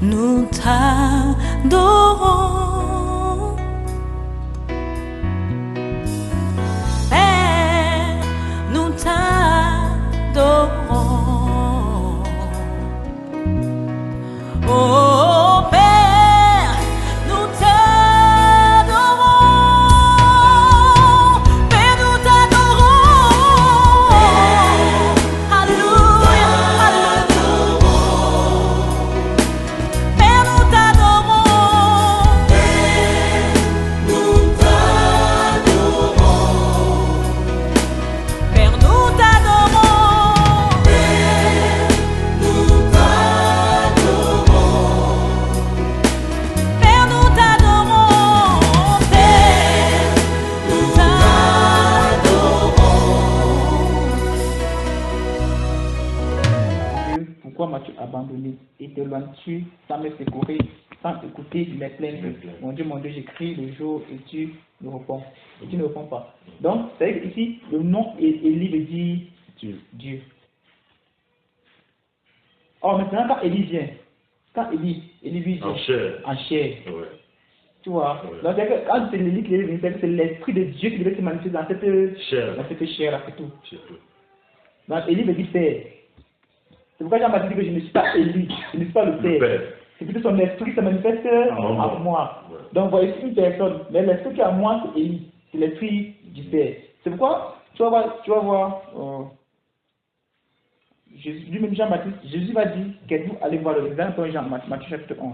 nous t'adorons. Père, nous t'adorons. Oh Père, nous t'adorons. Père, nous t'adorons. Alléluia, alléluia. Père, nous t'adorons. Père, nous t'adorons. Père, nous t'adorons. Père, nous t'adorons. Dieu, pourquoi m'as-tu abandonné et t'éloignes-tu sans me secourir, sans écouter mes plaintes? Mon Dieu, j'écris le jour et tu me réponds. Et tu ne réponds pas. Donc, c'est ici, le nom Élie veut dire Dieu. Or, maintenant, quand Élie vient, Élie vient en chair. Ouais. Tu vois, Ouais. donc c'est que quand c'est l'Élie qui est venu, c'est l'Esprit de Dieu qui devait se manifester dans cette Chair. chair-là, c'est tout. C'est tout. Donc, Élie veut dire Père. C'est pourquoi Jean-Baptiste dit que je ne suis pas Élie, je ne suis pas le Père. Père. C'est plutôt son esprit qui se manifeste en moi. Ouais. Donc, voici une personne, mais l'esprit qui est en moi, c'est Élie, c'est l'esprit du Père. C'est pourquoi tu vas voir lui-même Jean-Baptiste, Jésus va dire, qu'êtes-vous allez voir le exemple de Jean, Matthieu chapitre 11.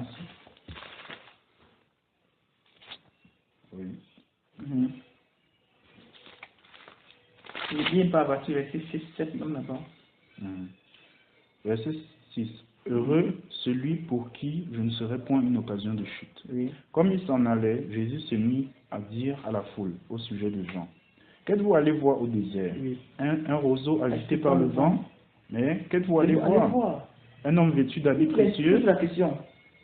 Oui. Il vient pas bâtir verset 6, 7, comme là-bas. Verset 6. Heureux celui pour qui je ne serai point une occasion de chute. Oui. Comme il s'en allait, Jésus se mit à dire à la foule au sujet de Jean. Qu'êtes-vous allé voir au désert? Oui. Un roseau agité par le vent? Mais qu'êtes-vous allé Allez voir? voir. Un homme vêtu d'habits précieux? C'est la question.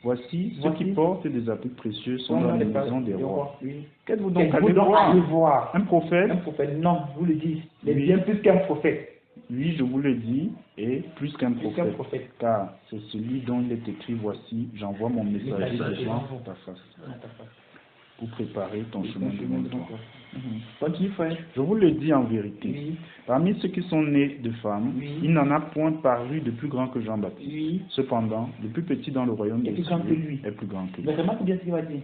Voici, ceux qui portent des habits précieux sont dans les maisons des rois. Oui. Qu'êtes-vous donc Qu'êtes-vous allé donc allez voir? voir? Un prophète? Un prophète, non, je vous le dis. Il est Oui. bien plus qu'un prophète. Oui, je vous le dis, et plus qu'un Plus qu'un prophète. prophète. Car c'est celui dont il est écrit, voici, j'envoie mon messager devant ta face, pour préparer ton chemin devant toi. Continue, frère. Je vous le dis en vérité, Oui. parmi ceux qui sont nés de femmes, Oui. il n'en a point paru de plus grand que Jean-Baptiste. Oui. Cependant, le plus petit dans le royaume Est des plus grand que cieux lui. est plus grand que lui. Mais remarque bien ce qu'il va dire.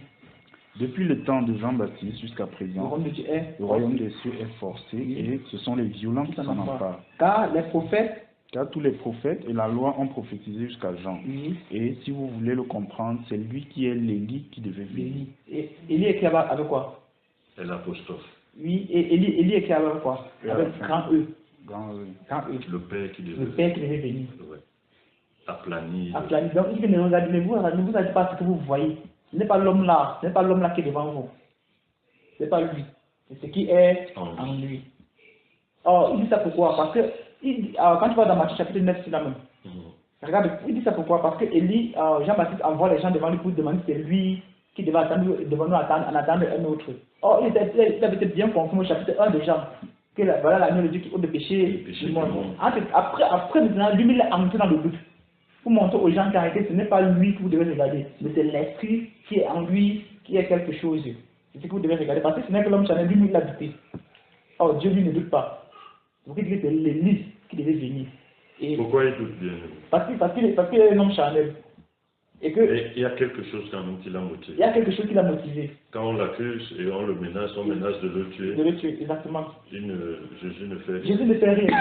Depuis le temps de Jean-Baptiste jusqu'à Le présent, royaume de Dieu est. le royaume des cieux est forcé, Oui. et ce sont les violents qui s'en emparent. Car les prophètes, Car tous les prophètes et la loi ont prophétisé jusqu'à Jean. oui, Et si vous voulez le comprendre, c'est lui qui est l'Élie qui devait venir. Élie. Et Élie écrit là-bas avec quoi? Et l'apostrophe. Oui, et Élie écrit là-bas avec quoi? Et à Avec la fin. grand E. Grand E. Grand E. Le Père qui devait Le Père qui devait venir. Ouais. Aplani. Aplani. Donc il dit, ne vous allez pas ce que vous voyez. Ce n'est pas l'homme là. Ce n'est pas l'homme là qui est devant vous. Ce n'est pas lui. C'est ce qui est en lui. Or, il dit ça pourquoi? Parce que quand tu vas dans Matthieu chapitre 9, c'est la même. Regarde, il dit ça pourquoi? Parce que Élie, Jean-Baptiste envoie les gens devant lui pour demander si c'est lui qui devait attendre, devant nous attendre, en attendre un autre. Or, il avait été bien conforme au chapitre 1 de Jean. Que voilà l'agneau de Dieu qui ôte le péché du monde. Après, maintenant, lui, il est entré dans le doute. Pour montrer aux gens qu'en réalité, ce n'est pas lui que vous devez regarder, mais c'est l'esprit qui est en lui, qui est quelque chose. C'est ce que vous devez regarder. Parce que ce n'est que l'homme charnel, lui, il a douté. Or, Dieu, lui, ne doute pas. Donc, il dit que c'est l'Élie qui devait venir. Et Pourquoi il doute bien? parce qu'il est un homme charnel. Et que Et il y a quelque chose quand même qui l'a il motivé. y a quelque chose qui l'a motivé Quand on l'accuse et on le menace, on menace de le tuer, de le tuer, exactement. Jésus ne fait rien. Jésus ne fait rien.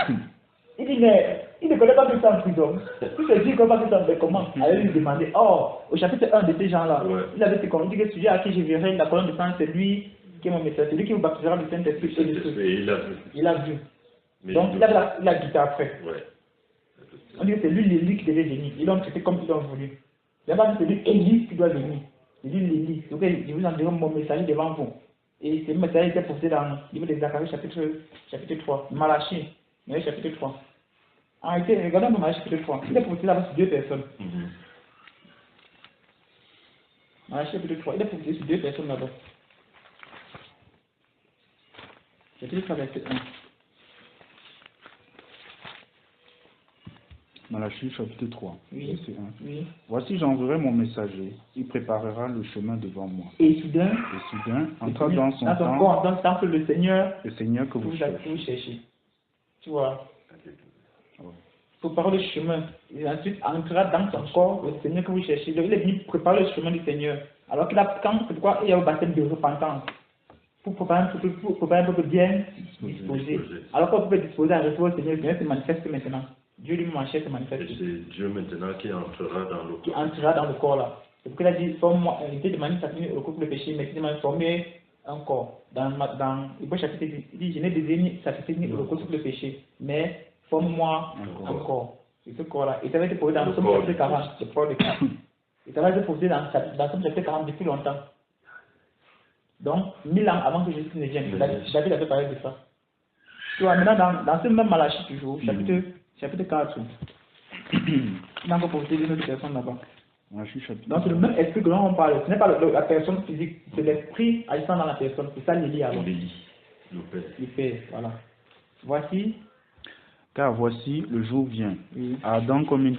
Il dit, mais il ne connaît pas que ça en prison. Il se dit qu'il ne connaît pas que ça, mais comment? Allez lui demander. Or, au chapitre 1 de ces gens-là, Ouais. il avait été convaincu que celui à qui je verrai la colonne de sang, c'est lui qui est mon message, c'est lui qui vous baptisera du Saint-Esprit et du feu. Et il a vu. Il a vu. Mais Donc, il il a douté après. Ouais. On dit que c'est lui l'Élie qui devait venir. Ils l'ont traité comme ils l'ont voulu. Il n'a pas dit que c'est lui Élie qui doit venir. C'est lui l'Élie. Donc, je vous enverrai mon messager devant vous. Et ce message était posé dans le livre de Zacharie, chapitre 3. Malachie, chapitre 3. En réalité, regardons dans Malachie, chapitre 3. Il est posé là-bas sur deux personnes. Malachie, chapitre 3. Il est posé sur deux personnes là-bas. Chapitre 3, verset 1. Malachie chapitre 3, Oui. verset 1. Oui. Voici, j'enverrai mon messager, il préparera le chemin devant moi. Et soudain, Et soudain, entra dans son corps, temps dans le temple, le Seigneur le Seigneur que que vous vous cherchez. cherchez. Tu vois, Ouais. préparer le chemin. Et ensuite, entrera dans son corps le Seigneur que vous cherchez. Donc, il est venu préparer le chemin du Seigneur. Alors qu'il a, c'est pourquoi il y a un baptême de repentance. Pour préparer un peuple bien disposé. Alors qu'on peut disposer à recevoir le Seigneur se manifeste maintenant. Dieu lui-même se manifeste. Et c'est Dieu maintenant qui entrera dans le Qui corps. entrera dans le corps là. C'est pourquoi il a dit, forme-moi, il était demandé de recouvre le péché, mais il m'a formé un corps. Dans Hébreux chapitre 10, il dit, je n'ai désigné sacrifice ni recouvre le péché, mais forme-moi un corps. C'est ce corps-là. Et ça va être posé dans le Somme chapitre 40, le corps de Christ. Et ça va être posé dans le Somme chapitre 40 depuis longtemps. Donc, 1000 ans avant que Jésus ne vienne, David avait parlé de ça. Tu vois, maintenant, dans ce même Malachie toujours, chapitre 4, il a encore posé une autre personne là-bas. Malachie chapitre Donc, c'est le même esprit que l'on parle. Ce n'est pas la personne physique, c'est l'esprit agissant dans la personne. C'est ça l'Élie avant. Le Père. Le Père, voilà. Voici. Car voici, le jour vient, Oui. ardent comme une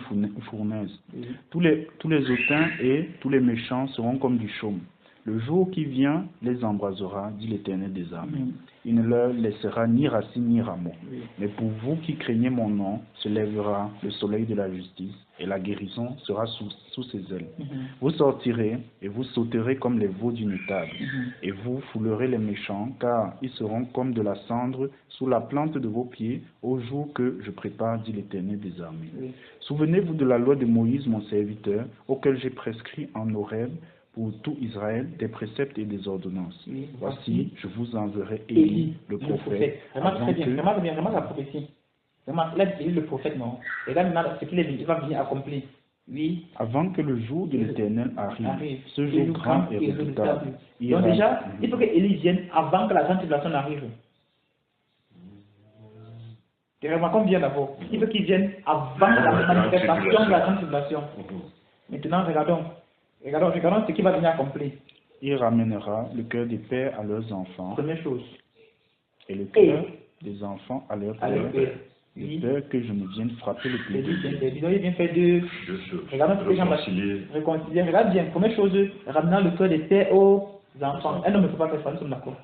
fournaise. Oui. Tous les hautains et tous les méchants seront comme du chaume. Le jour qui vient les embrasera, dit l'Éternel des armées. Il ne leur laissera ni racine ni rameau. Oui. Mais pour vous qui craignez mon nom, se lèvera le soleil de la justice, et la guérison sera sous ses ailes. Vous sortirez et vous sauterez comme les veaux d'une étable, et vous foulerez les méchants, car ils seront comme de la cendre sous la plante de vos pieds, au jour que je prépare, dit l'Éternel des armées. Oui. Souvenez-vous de la loi de Moïse, mon serviteur, auquel j'ai prescrit en Horeb, pour tout Israël, des préceptes et des ordonnances. Oui. Voici, je vous enverrai Élie, Élie, le prophète, Remarque avant très bien, que... remarque la prophétie. Remarque, là, Élie le prophète, non. Et là, maintenant, ce qu'il est venu, il va venir accomplir. Oui. Avant que le jour de l'Éternel arrive, ce Et jour le grand et redoutable. Donc déjà, il faut que Élie vienne avant que la grande tribulation n'arrive. Tu remarques bien d'abord. Il faut qu'il vienne avant la manifestation de la grande tribulation. Maintenant, regardons ce qu'il va venir accomplir. Il ramènera le cœur des pères à leurs enfants, Première chose. et le cœur des enfants à leurs À leur pères, père. de Oui. peur que je ne vienne frapper le Et lui, plaisir. il vient faire deux. Deux choses. Regardons ce que Jean-Baptiste Réconcilier. réconcilier. Regarde bien. Première chose, ramenant le cœur des pères aux enfants. Un homme ne peut pas faire ça, nous sommes d'accord.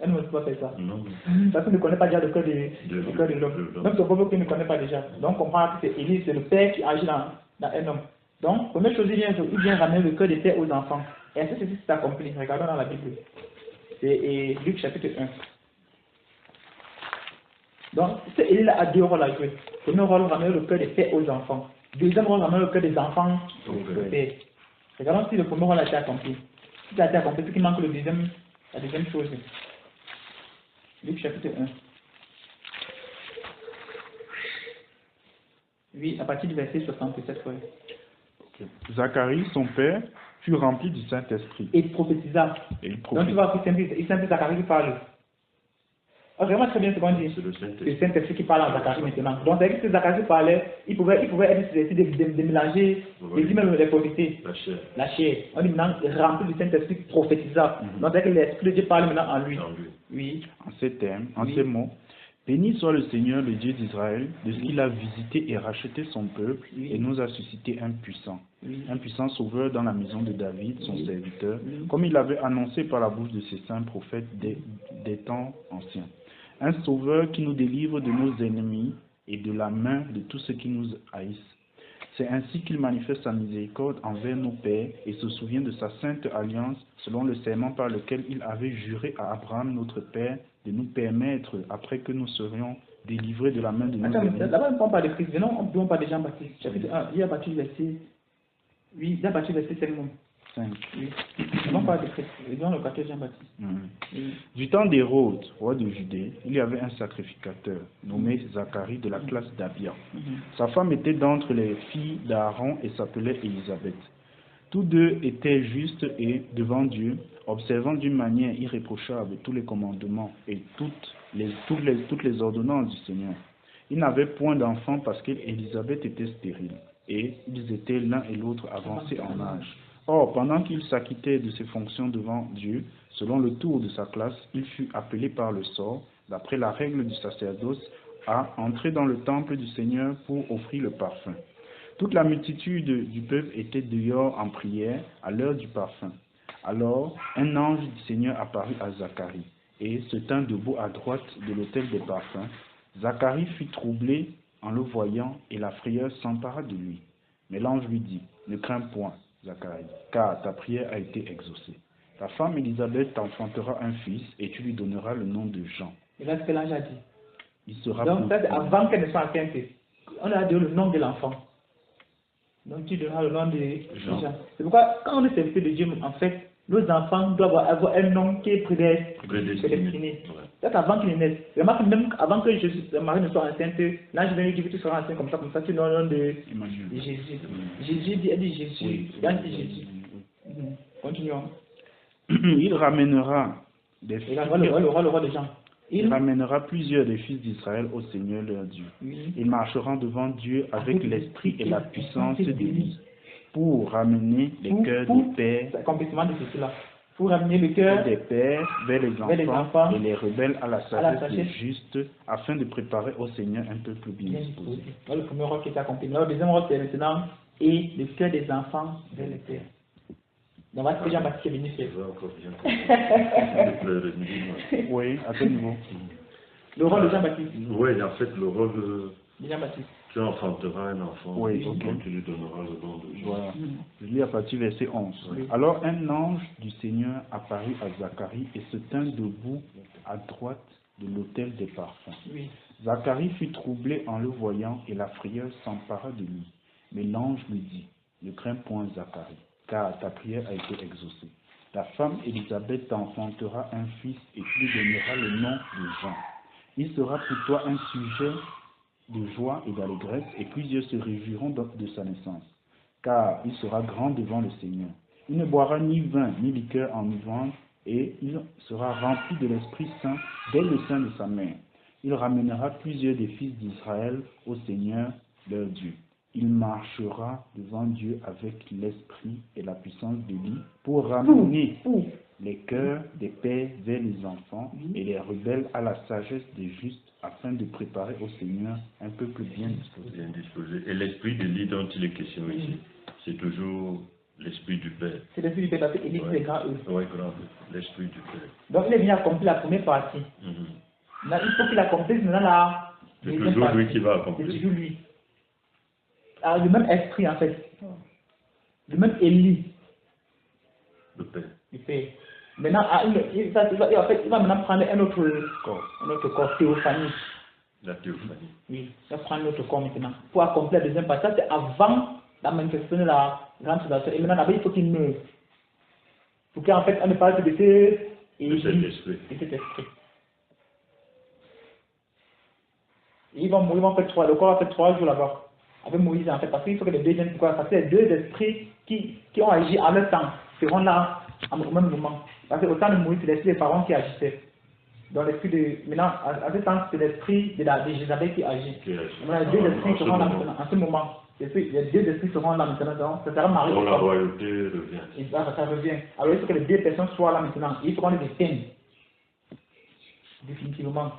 Un homme ne peut pas faire ça. Non. Parce qu'il ne connaît pas déjà le cœur de l'homme. Donc c'est propre qu'il ne connaît pas déjà. Donc on comprend que c'est Élie, c'est le père qui agit dans un homme. Donc, première chose, il vient ramener le cœur des pères aux enfants. Et ainsi, ceci s'est accompli. Regardons dans la Bible. C'est Luc chapitre 1. Donc, c'est Élie a deux rôles à jouer. Premier rôle, ramener le cœur des pères aux enfants. Deuxième rôle, ramener le cœur des enfants aux pères. Regardons si le premier rôle a été accompli. Si ça a été accompli, c'est qu'il manque la deuxième chose. Luc chapitre 1. Oui, à partir du verset 67. Ouais. Zacharie, son père, fut rempli du Saint-Esprit. Et il prophétisa. Et il Donc tu prophétisa. vois que c'est un peu Zacharie qui parle. Ah, vraiment très bien ce qu'on dit. C'est le C'est le Saint-Esprit. Saint-Esprit qui parle en Zacharie maintenant. Donc c'est que Zacharie parlait, il pouvait être susceptible de mélanger, Oui. de dire même les prophéties. La chair. La chair. On dit maintenant rempli du Saint-Esprit prophétisa. Donc c'est que l'Esprit de Dieu parle maintenant en lui. En lui. Oui. En ces termes, en Oui. ces mots, béni soit le Seigneur, le Dieu d'Israël, de ce qu'il a visité et racheté son peuple Oui. et nous a suscité Oui. un puissant sauveur dans la maison de David, son Oui. serviteur, Oui. comme il avait annoncé par la bouche de ses saints prophètes des temps anciens. Un sauveur qui nous délivre de nos ennemis et de la main de tous ceux qui nous haïssent. C'est ainsi qu'il manifeste sa miséricorde envers nos pères et se souvient de sa sainte alliance selon le serment par lequel il avait juré à Abraham notre père de nous permettre, après que nous serions délivrés de la main de nos Attends, ennemis. là-bas on ne parle pas de Christ. Venons, on parle de Jean-Baptiste. Chapitre 1, il y a battu le verset. Oui, il y a battu le verset 5 mots. 5. Oui. On parle de Christ. Venons le quartier Jean-Baptiste. Oui. Du temps d'Hérode, roi de Judée, il y avait un sacrificateur nommé Zacharie de la classe d'Abia. Sa femme était d'entre les filles d'Aaron et s'appelait Élisabeth. Tous deux étaient justes et, devant Dieu, observant d'une manière irréprochable tous les commandements et toutes les ordonnances du Seigneur. Ils n'avaient point d'enfants parce qu'Élisabeth était stérile, et ils étaient l'un et l'autre avancés en âge. Or, pendant qu'il s'acquittait de ses fonctions devant Dieu, selon le tour de sa classe, il fut appelé par le sort, d'après la règle du sacerdoce, à entrer dans le temple du Seigneur pour offrir le parfum. Toute la multitude du peuple était dehors en prière à l'heure du parfum. Alors, un ange du Seigneur apparut à Zacharie, et se tint debout à droite de l'autel des parfums. Zacharie fut troublé en le voyant, et la frayeur s'empara de lui. Mais l'ange lui dit, ne crains point, Zacharie, car ta prière a été exaucée. Ta femme Élisabeth t'enfantera un fils, et tu lui donneras le nom de Jean. Et là, ce que l'ange a dit. Il sera Donc, ça, c'est pour- avant qu'elle ne soit enceinte, on a donné le nom de l'enfant. Donc, tu donneras le nom de Jean. Jean. C'est pourquoi, quand on est serviteur de Dieu, en fait, nos enfants doivent avoir un nom qui est prédestiné. Ouais. C'est avant qu'ils naissent. Remarque, même avant que Marie ne soit enceinte, l'ange vient lui dire que tu seras enceinte comme ça, tu donnes le nom de Emmanuel. Jésus. Jésus dit, elle dit Jésus. Oui. L'ange dit Jésus. Continuons. Il ramènera des Et là, le roi de Jean. Il ramènera plusieurs des fils d'Israël au Seigneur leur Dieu. Oui. Ils marcheront devant Dieu avec l'esprit et la puissance d'Élie pour ramener les cœurs des pères C'est l'accomplissement de ceci-là. Pour ramener le cœur des pères vers les enfants et les rebelles à la sagesse des justes, afin de préparer au Seigneur un peuple bien bien disposé. disposé. Voilà le premier rôle qui est accompli. Là, le deuxième rôle, c'est maintenant, et le cœur des enfants vers le père. Donc, voilà ce que Jean-Baptiste est venu Je faire. veux encore bien comprendre. Le frère dit, Oui, à quel niveau? Le rôle de Jean-Baptiste. oui, en fait, le rôle de... De Jean-Baptiste. Tu enfanteras un enfant, Oui, dont ok. tu lui donneras le nom de Jean. Voilà. Je lis à partir du verset 11. Oui. Alors un ange du Seigneur apparut à Zacharie et se tint debout à droite de l'autel des parfums. Oui. Zacharie fut troublé en le voyant et la frayeur s'empara de lui. Mais l'ange lui dit, ne crains point Zacharie, car ta prière a été exaucée. Ta femme Élisabeth t'enfantera un fils et tu lui donneras le nom de Jean. Il sera pour toi un sujet de joie et d'allégresse, et plusieurs se réjouiront de sa naissance, car il sera grand devant le Seigneur. Il ne boira ni vin ni liqueur enivrante, et il sera rempli de l'Esprit Saint dès le sein de sa mère. Il ramènera plusieurs des fils d'Israël au Seigneur leur Dieu. Il marchera devant Dieu avec l'esprit et la puissance d'Élie pour ramener les cœurs des pères vers les enfants et les rebelles à la sagesse des justes, afin de préparer au Seigneur un peuple bien disposé. Bien disposé. Et l'esprit de lit dont il est question ici, c'est toujours l'esprit du Père. C'est l'esprit du père parce qu'il dit que c'est grand eux. Oui, grand. L'esprit du Père. Donc, il est venu accomplir la première partie. Mhm. Là, il faut qu'il accomplisse maintenant la C'est deuxième toujours lui partie. qui va C'est accomplir. toujours lui. Alors, le même esprit, en fait. Le même Élie. Le Père. Il fait. Maintenant, en fait, il va maintenant prendre un autre corps, théophanie. La théophanie. Oui, il va prendre un autre corps maintenant. Pour accomplir la deuxième partie, ça c'est avant la manifestation de la grande tribulation. Et maintenant, là-bas, il faut qu'il meure. Pour qu'en fait, on ne parle que de cet esprit. de cet esprit. Et ils vont mourir, le corps va faire 3 jours là-bas. Avec Moïse, en fait, parce qu'il faut que les deux viennent, parce que les deux esprits qui ont agi en même temps seront là au même moment. Parce qu'au temps de Moïse, c'est l'esprit des parents qui agissaient. Donc l'esprit de. Maintenant, à ce temps, c'est l'esprit de Jézabel qui agit. Maintenant, les deux esprits seront là maintenant, en ce moment. Les deux esprits seront là maintenant, donc ça sera marié. Donc la royauté revient. Et ça revient. Alors il faut que les deux personnes soient là maintenant. Il faut qu'on les éteigne. Définitivement.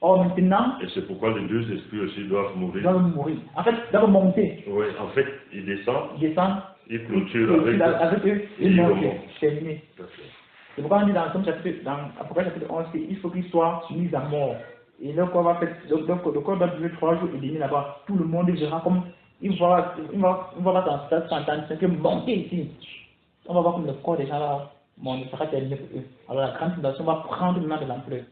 Or maintenant, Et c'est pourquoi les deux esprits aussi doivent mourir. ils doivent mourir. En fait, ils doivent monter. Oui, en fait, ils descendent, Ils descendent. ils clôturent Avec eux, et ils ils montent. remontent. Terminé. Tout à fait. C'est pourquoi on dit dans Apocalypse chapitre 11 qu'il faut qu'ils soient mis à mort. Et le corps va faire, donc le corps doit durer 3 jours et demi là-bas. Tout le monde verra comme il va voir dans cette sentence que monter ici. On va voir comme le corps des gens là, sera terminé pour eux. Alors la grande tribulation va prendre maintenant de l'ampleur.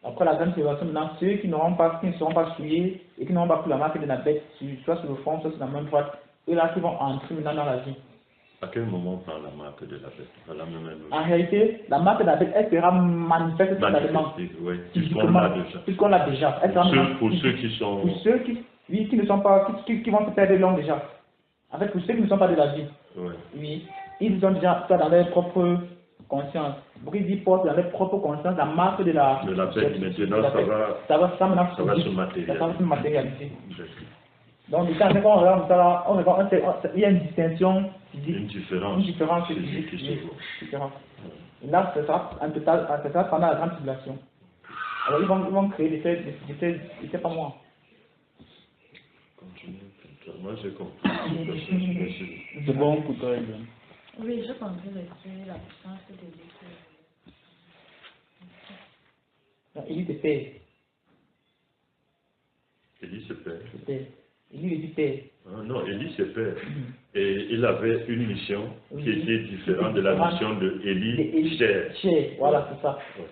Après la grande tribulation, maintenant, ceux qui ne seront pas souillés et qui n'auront pas pris la marque de la bête, soit sur le front, soit sur la main droite, eux là qui vont entrer maintenant dans la vie. À quel moment on prend la marque de la bête? Voilà, En réalité, la marque de la bête, elle sera manifeste totalement. Oui, puisqu'on l'a déjà. Puisqu'on l'a déjà. Elle sera Pour ceux qui sont... Pour ceux qui ne sont pas, qui vont se perdre long déjà. En fait, pour ceux qui ne sont pas de la vie. Oui. Oui, ils ont déjà ça dans leur propre conscience. Beaucoup ils portent dans leur propre conscience la marque de la bête. Maintenant, ça va se matérialiser. Donc, quand on regarde ça là, il y a une distinction physique. Une différence physique qui se voit. Et là, ça sera pendant la grande tribulation. Alors, ils vont créer des faits pas moi. Continue. Moi, j'ai compris. Merci. C'est bon pour toi, Hélène? Oui, je compris la puissance de Dieu. Non, Élie, c'est père. Élie, c'est père. C'est père. Élie, il dit père. Ah, non, Élie, c'est père. Et il avait une mission qui était différente de la mission de Élie, chair. Chair, voilà, c'est ça. Ouais.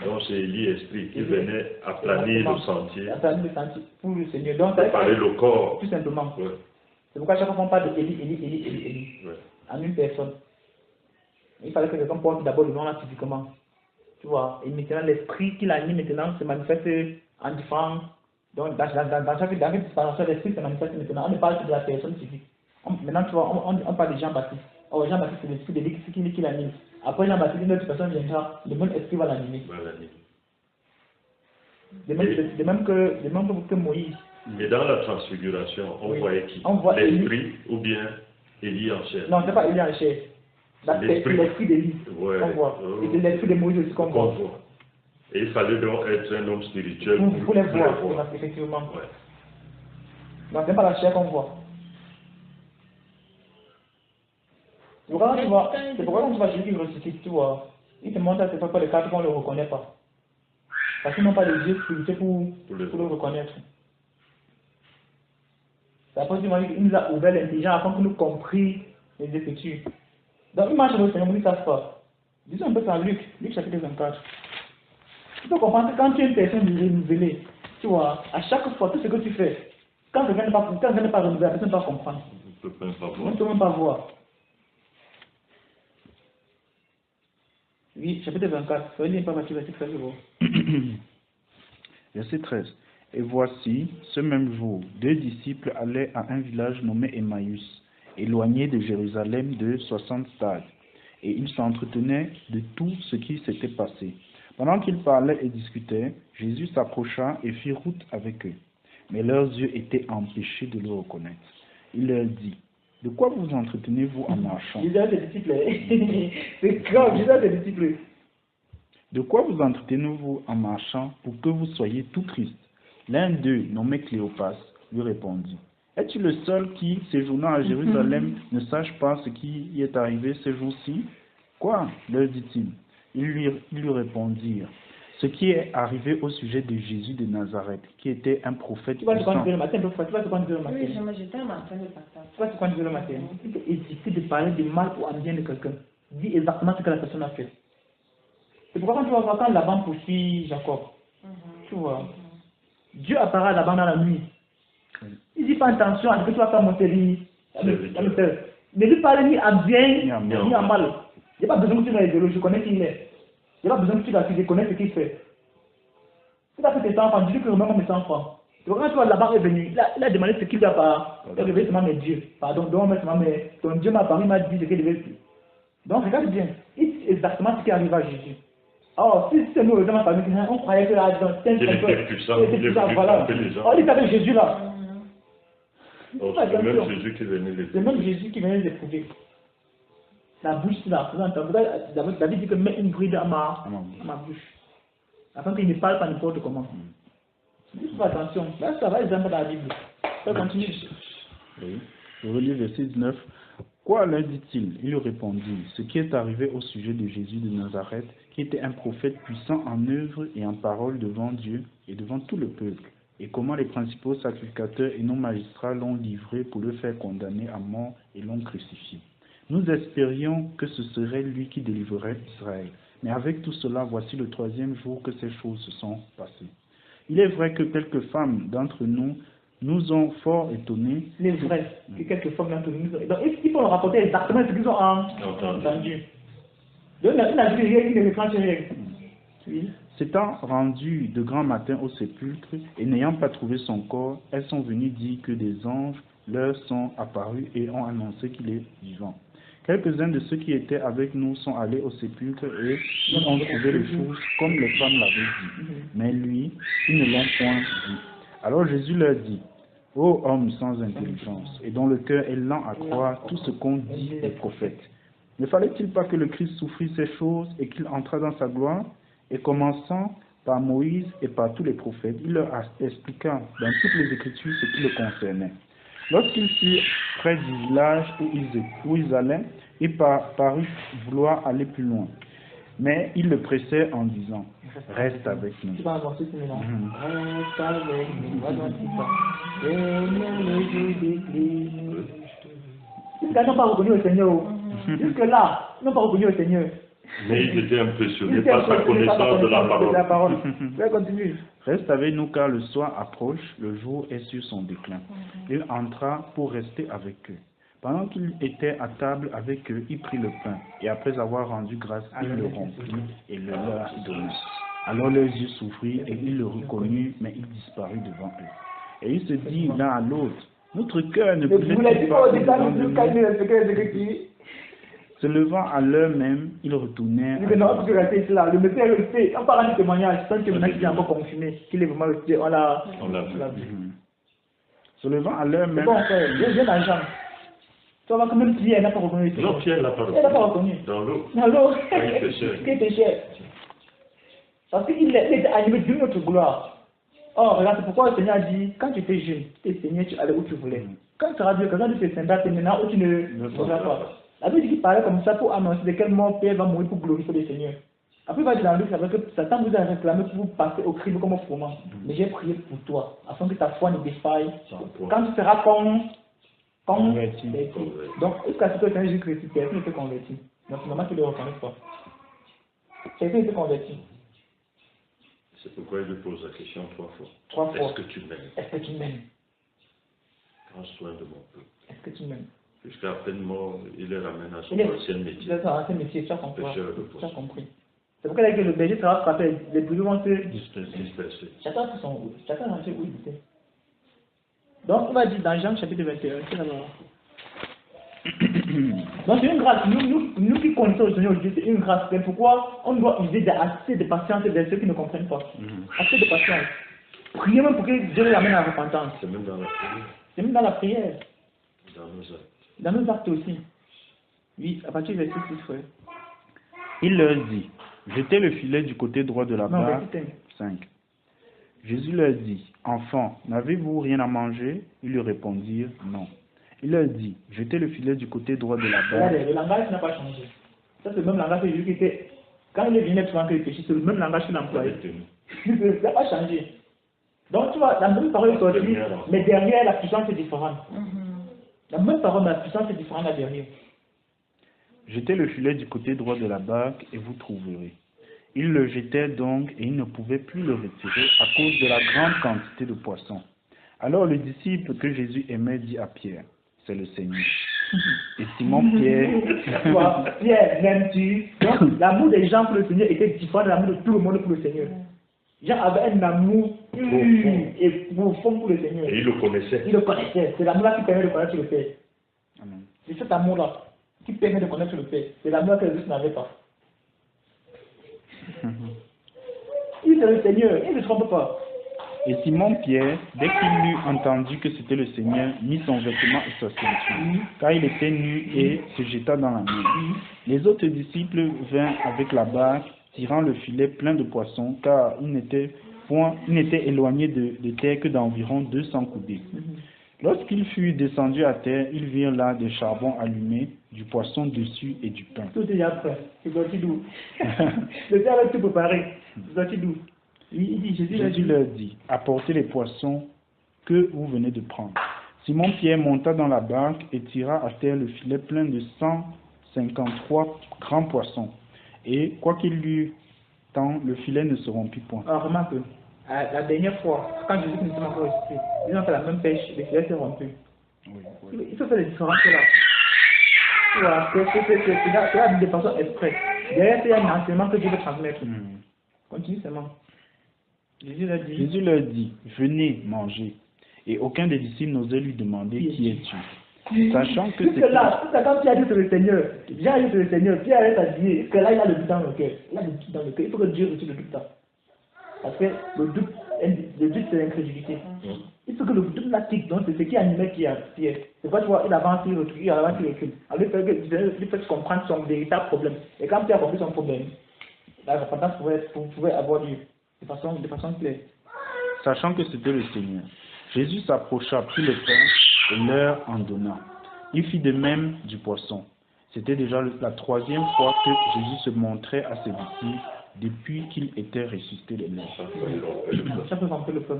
Donc, c'est Élie, esprit, qui venait aplanir le sentier, Aplanir le sentier pour le Seigneur. Donc, préparer le corps. tout simplement. Ouais. C'est pourquoi chaque fois qu'on parle de Élie, Ouais. en une personne, il fallait que quelqu'un porte d'abord le nom là physiquement. Tu vois, et maintenant l'esprit qui l'anime maintenant se manifeste en différents. Donc dans chaque dispensation, l'esprit se manifeste maintenant. On ne parle que de la personne physique. Maintenant, tu vois, on parle de Jean-Baptiste. Oh, Jean-Baptiste, c'est l'esprit de Dieu qui l'anime. Après Jean-Baptiste, une autre personne viendra, le même esprit va l'animer. De même que Moïse. Et dans la transfiguration, on voyait qui? On voit l'esprit ou bien Élie en chair? Non, c'est pas Élie en chair. C'est l'esprit d'Élie qu'on voit. Et c'est l'esprit de Moïse aussi qu'on voit. Et il fallait donc être un homme spirituel pour les voir, effectivement. Ouais. Donc c'est pas la chair qu'on voit. C'est pourquoi quand tu vois Jésus qui ressuscite, tu vois, il te montre à ce pas les cas qu'on ne le reconnaît pas. Parce qu'ils n'ont pas les yeux spirituels pour le reconnaître. C'est après qu'il nous a ouvert l'intelligence afin que nous compris les Écritures. Donc, il marche avec le Seigneur, il ne savent pas. Disons un peu ça, Luc chapitre 24. Il faut comprendre que quand tu es une personne renouvelée, tu vois, à chaque fois, tout ce que tu fais, quand quelqu'un n'est pas renouvelé, la personne ne peut pas comprendre. On ne peut même pas voir. Oui, chapitre 24. Soyez pas Matthieu, verset 13. Verset 13. Et voici, ce même jour, 2 disciples allaient à un village nommé Emmaüs, éloigné de Jérusalem de 60 stades, et ils s'entretenaient de tout ce qui s'était passé. Pendant qu'ils parlaient et discutaient, Jésus s'approcha et fit route avec eux. Mais leurs yeux étaient empêchés de le reconnaître. Il leur dit, de quoi vous entretenez-vous en marchant? Jésus a des disciples. C'est grave, Jésus a des disciples. De quoi vous entretenez-vous en marchant pour que vous soyez tout tristes? L'un d'eux, nommé Cléopas, lui répondit, es-tu le seul qui, séjournant à Jérusalem, ne sache pas ce qui y est arrivé ces jours-ci? Quoi? Leur dit-il. Ils lui répondirent, ce qui est arrivé au sujet de Jésus de Nazareth, qui était un prophète puissant. Tu vas te prendre le matin, Oui, j'étais en train de partager. Tu vas te prendre le matin. Il faut éviter de parler de mal ou en bien de quelqu'un. Dis exactement ce que la personne a fait. C'est pourquoi quand tu vas voir quand Laban poursuit Jacob, tu vois, Dieu apparaît à Laban dans la nuit. Il dit pas attention à ce que tu vas faire monter lui. Ne lui parle ni en bien ni en mal. Il n'y a pas besoin que tu l'aies, je connais qui il est. Il n'y a pas besoin que tu l'aies, je connais ce qu'il fait. Si tu as fait tes enfants, dis-lui que remets mes enfants. Donc quand tu vois Laban est venu, il a demandé ce qu'il doit pas. Il a révélé seulement mes dieux. Pardon, donc ton Dieu m'a apparu, il m'a dit ce qu'il devait faire. Donc regarde bien, c'est exactement ce qui arrive à Jésus. Alors, si c'est nous, on croyait que était puissant, voilà. On est avec Jésus là. C'est le même Jésus qui venait les C'est le même Jésus qui venait les prouver. La bouche, c'est la présente. David dit que mets une bride à ma bouche. Afin qu'il ne parle pas n'importe comment. Juste fais attention. Là, ça va, les gens dans la Bible. Ça continue. Oui. Je relis verset 19. Quoi leur dit-il? Il lui répondit, ce qui est arrivé au sujet de Jésus de Nazareth, qui était un prophète puissant en œuvre et en parole devant Dieu et devant tout le peuple, et comment les principaux sacrificateurs et nos magistrats l'ont livré pour le faire condamner à mort et l'ont crucifié. Nous espérions que ce serait lui qui délivrerait Israël, mais avec tout cela, voici le 3e jour que ces choses se sont passées. Il est vrai que quelques femmes d'entre nous ont fort étonnés. Il est vrai que quelques femmes d'entre nous. Donc, il faut leur rapporter exactement ce qu'ils ont entendu. Donc, il n'a dit rien, il ne reprend rien. Oui. S'étant rendues de grand matin au sépulcre et n'ayant pas trouvé son corps, elles sont venues dire que des anges leur sont apparus et ont annoncé qu'il est vivant. Quelques-uns de ceux qui étaient avec nous sont allés au sépulcre et ils ont trouvé les choses comme les femmes l'avaient dit. Mais lui, ils ne l'ont point dit. Alors Jésus leur dit, ô homme sans intelligence, et dont le cœur est lent à croire tout ce qu'ont dit les prophètes, ne fallait-il pas que le Christ souffrit ces choses et qu'il entrât dans sa gloire? Et commençant par Moïse et par tous les prophètes, il leur expliqua dans toutes les Écritures ce qui le concernait. Lorsqu'ils furent près du village où ils allaient, il parut vouloir aller plus loin. Mais il le pressait en disant, reste avec nous. Tu vas avancer tout maintenant. Reste avec nous, va dans tout ça. Seigneur, le jour d'église. Jusqu'à n'ont pas reconnu le Seigneur. Jusque-là, ils n'ont pas reconnu le Seigneur. Mais ils étaient impressionnés par sa connaissance de la parole. Je vais continuer. Reste avec nous car le soir approche, le jour est sur son déclin. Il entra pour rester avec eux. Pendant qu'il était à table avec eux, il prit le pain, et après avoir rendu grâce, il le rompit et le leur donna. Alors leurs yeux s'ouvrirent et ils le reconnurent, mais il disparut devant eux. Et ils se dirent l'un à l'autre, notre cœur ne pouvait pas se levant à l'heure même, ils retournèrent. Le monsieur est resté, on parle du témoignage, c'est un témoignage qui est encore confirmé, qu'il est vraiment resté, on l'a vu. Se levant à l'heure même. Bon, je viens d'argent. Tu vois que même Pierre n'a pas reconnu. Non, Pierre n'a pas reconnu. Elle n'a pas reconnu. Dans l'eau. Dans l'eau. Qui péchait. Parce qu'il était animé d'une autre gloire. Or, regarde, c'est pourquoi le Seigneur a dit, quand tu étais jeune, tu étais Seigneur, tu allais où tu voulais. Quand tu seras Dieu, quand tu es Seigneur, c'est maintenant où tu ne voudras pas. La Bible dit qu'il parlait comme ça pour annoncer de quel mort Pierre va mourir pour glorifier le Seigneur. Après, il va dire dans le livre que Satan vous a réclamé pour vous passer au crime comme au froment. Mais j'ai prié pour toi, afin que ta foi ne défaille. Quand tu seras converti. Donc, jusqu'à ce que le Seigneur Jésus-Christ, personne n'était converti. Donc, finalement, tu ne le reconnais pas. Quelqu'un était converti. C'est pourquoi il lui pose la question 3 fois. 3 fois. Est-ce que tu m'aimes? Est-ce que tu m'aimes? Prends soin de mon peuple. Est-ce que tu m'aimes? Jusqu'à peine mort, il les ramène à son ancien métier. C'est son ancien métier, tu as compris. Tu as compris. C'est pourquoi le berger sera frappé, les brebis vont se disperser. Chacun a son goût, chacun a son goût. Donc, on va dire dans Jean chapitre 21, c'est là-bas. Donc, c'est une grâce. Nous qui connaissons le Seigneur Dieu, c'est une grâce. C'est pourquoi on doit user assez de patience vers ceux qui ne comprennent pas. Assez de patience. Priez même pour que Dieu les amène à la repentance. C'est même dans la prière. C'est même dans la prière. Dans nos actes. Dans nos actes aussi. Oui, à partir du verset 6, frère. Il leur dit, jetez le filet du côté droit de la barque. 5. Jésus leur dit, enfants, n'avez-vous rien à manger? Ils lui répondirent, non. Il leur dit, jetez le filet du côté droit de la barque. Regardez, le langage n'a pas changé. Ça, c'est le même langage que Jésus qui était. Quand il est venu souvent que il péchait, c'est le même langage qu'il employait. Ça n'a pas changé. Donc, tu vois, la même parole est sortie, mais derrière, la puissance est différente. La même parole, mais la puissance est différente là derrière. Jetez le filet du côté droit de la barque et vous trouverez. Ils le jetaient donc et ils ne pouvaient plus le retirer à cause de la grande quantité de poissons. Alors le disciple que Jésus aimait dit à Pierre, c'est le Seigneur. Et Simon Pierre... Pierre, l'aimes-tu? Donc l'amour des gens pour le Seigneur était différent de l'amour de tout le monde pour le Seigneur. Jean avait un amour et profond pour le Seigneur. Et il le connaissait. Il le connaissait. C'est l'amour-là qui permet de connaître le Père. C'est cet amour-là qui permet de connaître le Père. C'est l'amour que Jésus n'avait pas. Il est le Seigneur, il ne se trompe pas. Et Simon Pierre, dès qu'il eut entendu que c'était le Seigneur, mit son vêtement et sa ceinture, car il était nu et se jeta dans la mer. Les autres disciples vinrent avec la barque, tirant le filet plein de poissons, car il n'était éloigné de terre que d'environ 200 coudées. Lorsqu'ils furent descendus à terre, ils virent là des charbons allumés, du poisson dessus et du pain. Tout est déjà prêt. C'est sorti d'où? Le Seigneur avait tout préparé. C'est sorti d'où? Jésus leur dit, apportez les poissons que vous venez de prendre. Simon Pierre monta dans la barque et tira à terre le filet plein de 153 grands poissons. Et quoi qu'il lui tant, le filet ne se rompit point. Alors remarque, la dernière fois, quand Jésus nous sommes encore ici, ils ont fait la même pêche, le filet s'est rompu. Il faut faire les différences là. Voilà, c'est là de façon exprès. Derrière, il y a un enseignement que Dieu veut transmettre. Continue seulement. Jésus leur dit, venez manger. Et aucun des disciples n'osait lui demander qui es-tu. Sachant que c'est là, quand Pierre a dit c'est le Seigneur, Jean a dit c'est le Seigneur, Pierre arrête à dire que là il a le doute dans le cœur. Il a le doute dans le cœur. Il faut que Dieu retire le doute là. Parce que le doute c'est l'incrédulité. Il faut que le doute l'attire, donc c'est ce qui animait Pierre. C'est pas tu vois, il avance, il recule, il avance, il recule. Alors il fait comprendre son véritable problème. Et quand Pierre a compris son problème, la repentance pouvait avoir lieu. de façon claire. Sachant que c'était le Seigneur, Jésus s'approcha, prit le pain et leur en donna. Il fit de même du poisson. C'était déjà la 3e fois que Jésus se montrait à ses disciples depuis qu'il était ressuscité des morts. Ça peut remplir le pain.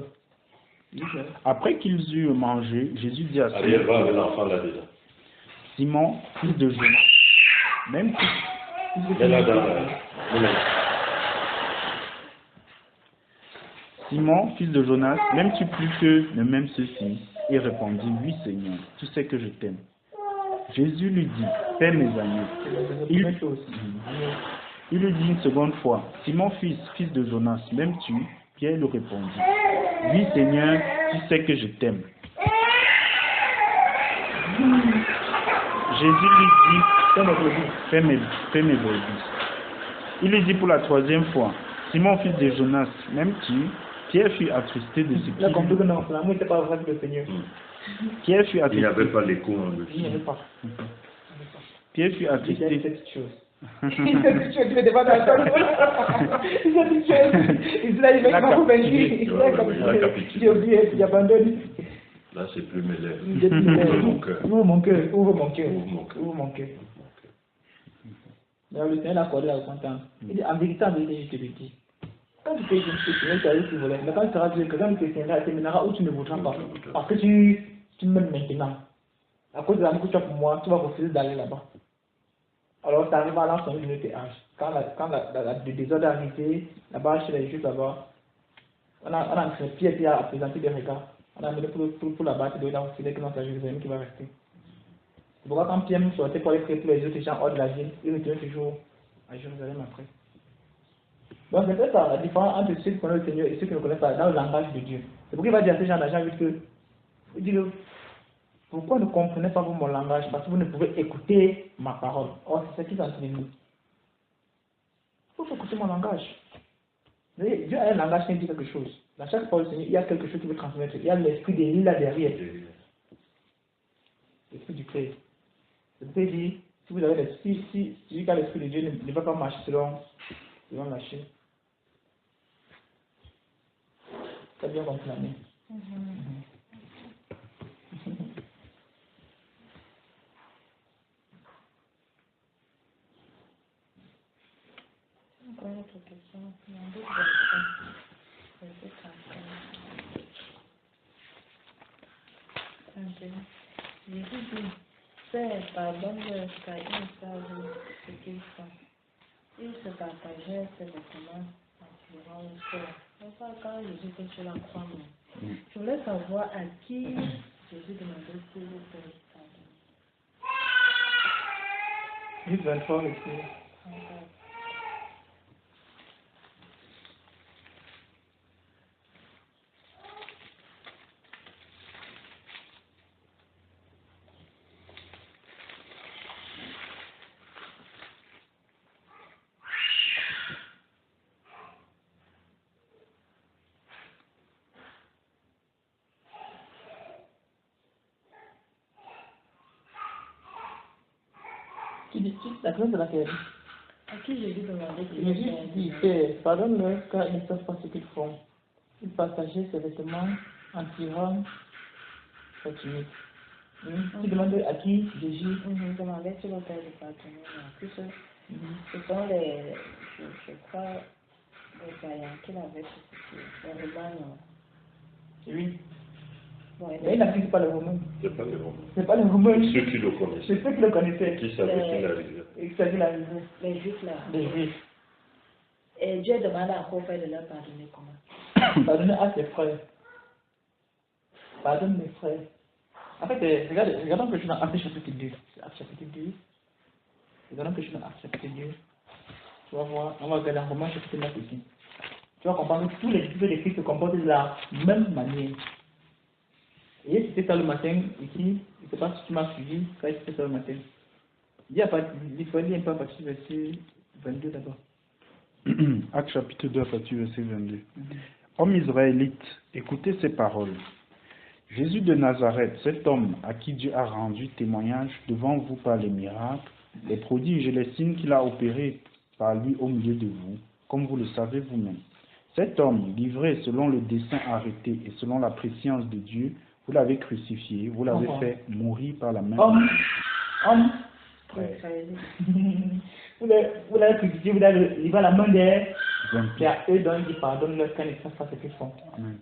Après qu'ils eurent mangé, Jésus dit à Ariel va avec l'enfant là déjà. Simon, fils de Jonas, même Mais là dans Simon, fils de Jonas, m'aimes-tu plus que ne m'aime ceci? Il répondit, oui Seigneur, tu sais que je t'aime. Jésus lui dit, paie mes agneaux. Il lui dit une seconde fois, Simon, fils de Jonas, m'aimes-tu? Pierre lui répondit, oui Seigneur, tu sais que je t'aime. Jésus lui dit, fais mes brebis. Il lui dit pour la 3e fois, Simon, fils de Jonas, m'aimes-tu? Pierre fut attristé de ce Là, compris que non, l'amour n'était pas vrai que le Seigneur. Pierre fut il attristé. n'y avait pas l'écho en Il n'y avait dessus. pas. Pierre fut Il y a attristé. cette chose. Cette chose, tu n'étais pas d'accord. Cette chose. Il va vous vaincre. J'ai oublié, il abandonne. Là, c'est plus mes lèvres. Ouvre mon cœur. mon cœur, ouvre mon cœur. Ouvre mon cœur. Ouvre mon cœur. Alors le Seigneur l'a accordé la repentance. Il dit, en vérité, je te le dis. Quand tu fais une chose, tu vas aller sur voler. Mais quand tu seras Dieu, que quand tu termineras où tu ne voudras pas. Parce que tu m'aimes maintenant. À cause de l'amour que tu as pour moi, tu vas refuser d'aller là-bas. Alors ça arrive à l'ensemble de tes âges. Quand le désordre est arrivé, là-bas, chez les Juifs, là-bas, on a Pierre qui a présenté des regards. On a amené pour là-bas, tu dois là aussi, que dans ta Jérusalem qui va rester. C'est pourquoi quand Pierre sortait pour aller prêter pour les autres gens hors de la ville, il retournait toujours à Jérusalem après. Donc c'est ça la différence entre ceux qui connaissent le Seigneur et ceux qui ne connaissent pas dans le langage de Dieu. C'est pourquoi il va dire à ces gens d'argent que, il dit, pourquoi ne comprenez pas vous mon langage? Parce que vous ne pouvez écouter ma parole. Or, c'est ce qui est entre nous. Il faut écouter mon langage. Vous voyez, Dieu a un langage qui dit quelque chose. Dans chaque parole du Seigneur, il y a quelque chose qui veut transmettre. Il y a l'esprit d'Élie là derrière. L'esprit du Christ. C'est pourquoi il dit, si vous avez si celui qui a l'esprit de Dieu ne va pas marcher selon la chair. T'as bien compris la main. Encore une autre question. Il y a un autre verset. Verset 31. Jésus dit, Père, pardonne-leur car ils ne savent ce qu'ils font. Ils se partageaient ses vêtements en tirant le sort. C'est pas quand Jésus était sur la croix. Je voulais savoir à qui Jésus demandait s'il vous plaît pardonner. Juste 23 ici. La question de laquelle À qui Jésus demandait qu'il Jésus dit, Père, pardonne-leur car ils ne savent pas ce qu'ils font. Ils partageaient ses vêtements en tirant sa tunique. Tu demandes à qui Jésus demandait s'il vous plaît de pardonner. En plus, ce sont les, je crois, les païens qu'il avait persécutés, les Romains. Oui. Bon, Mais il n'applique pas les Romains. C'est pas les Romains. C'est pas les Romains. Ceux qui le connaissaient. C'est ceux qui le connaissaient. Qui savaient qu'il arrivait. Et qui savaient qu'il arrivait. Les Juifs là. Les Juifs. Et Dieu demande encore au Père de leur pardonner comment? Pardonner à ses frères. Pardonne mes frères. En fait, regardons que je suis dans Actes chapitre 2. Actes chapitre 2. Regardons que je suis dans Actes chapitre 2. Tu vas voir, on va regarder en Romains chapitre 9 ici. Tu vas comprendre que tous les disciples de Christ se comportent de la même manière. Et c'était ça le matin, ici, je ne sais pas si tu m'as suivi, ça c'était ça le matin. Il faut lire un peu à partir du verset 22 d'abord. Actes chapitre 2 à partir du verset 22. Hommes israélites, écoutez ces paroles. Jésus de Nazareth, cet homme à qui Dieu a rendu témoignage devant vous par les miracles, les prodiges et les signes qu'il a opérés par lui au milieu de vous, comme vous le savez vous-même. Cet homme, livré selon le dessein arrêté et selon la préscience de Dieu, vous l'avez crucifié, vous l'avez fait mourir par la main. Homme, Ouais. vous l'avez crucifié, vous l'avez livré à la main des Donc, qui a eux dont il pardonne leur peine et ça ce qu'ils font. amen.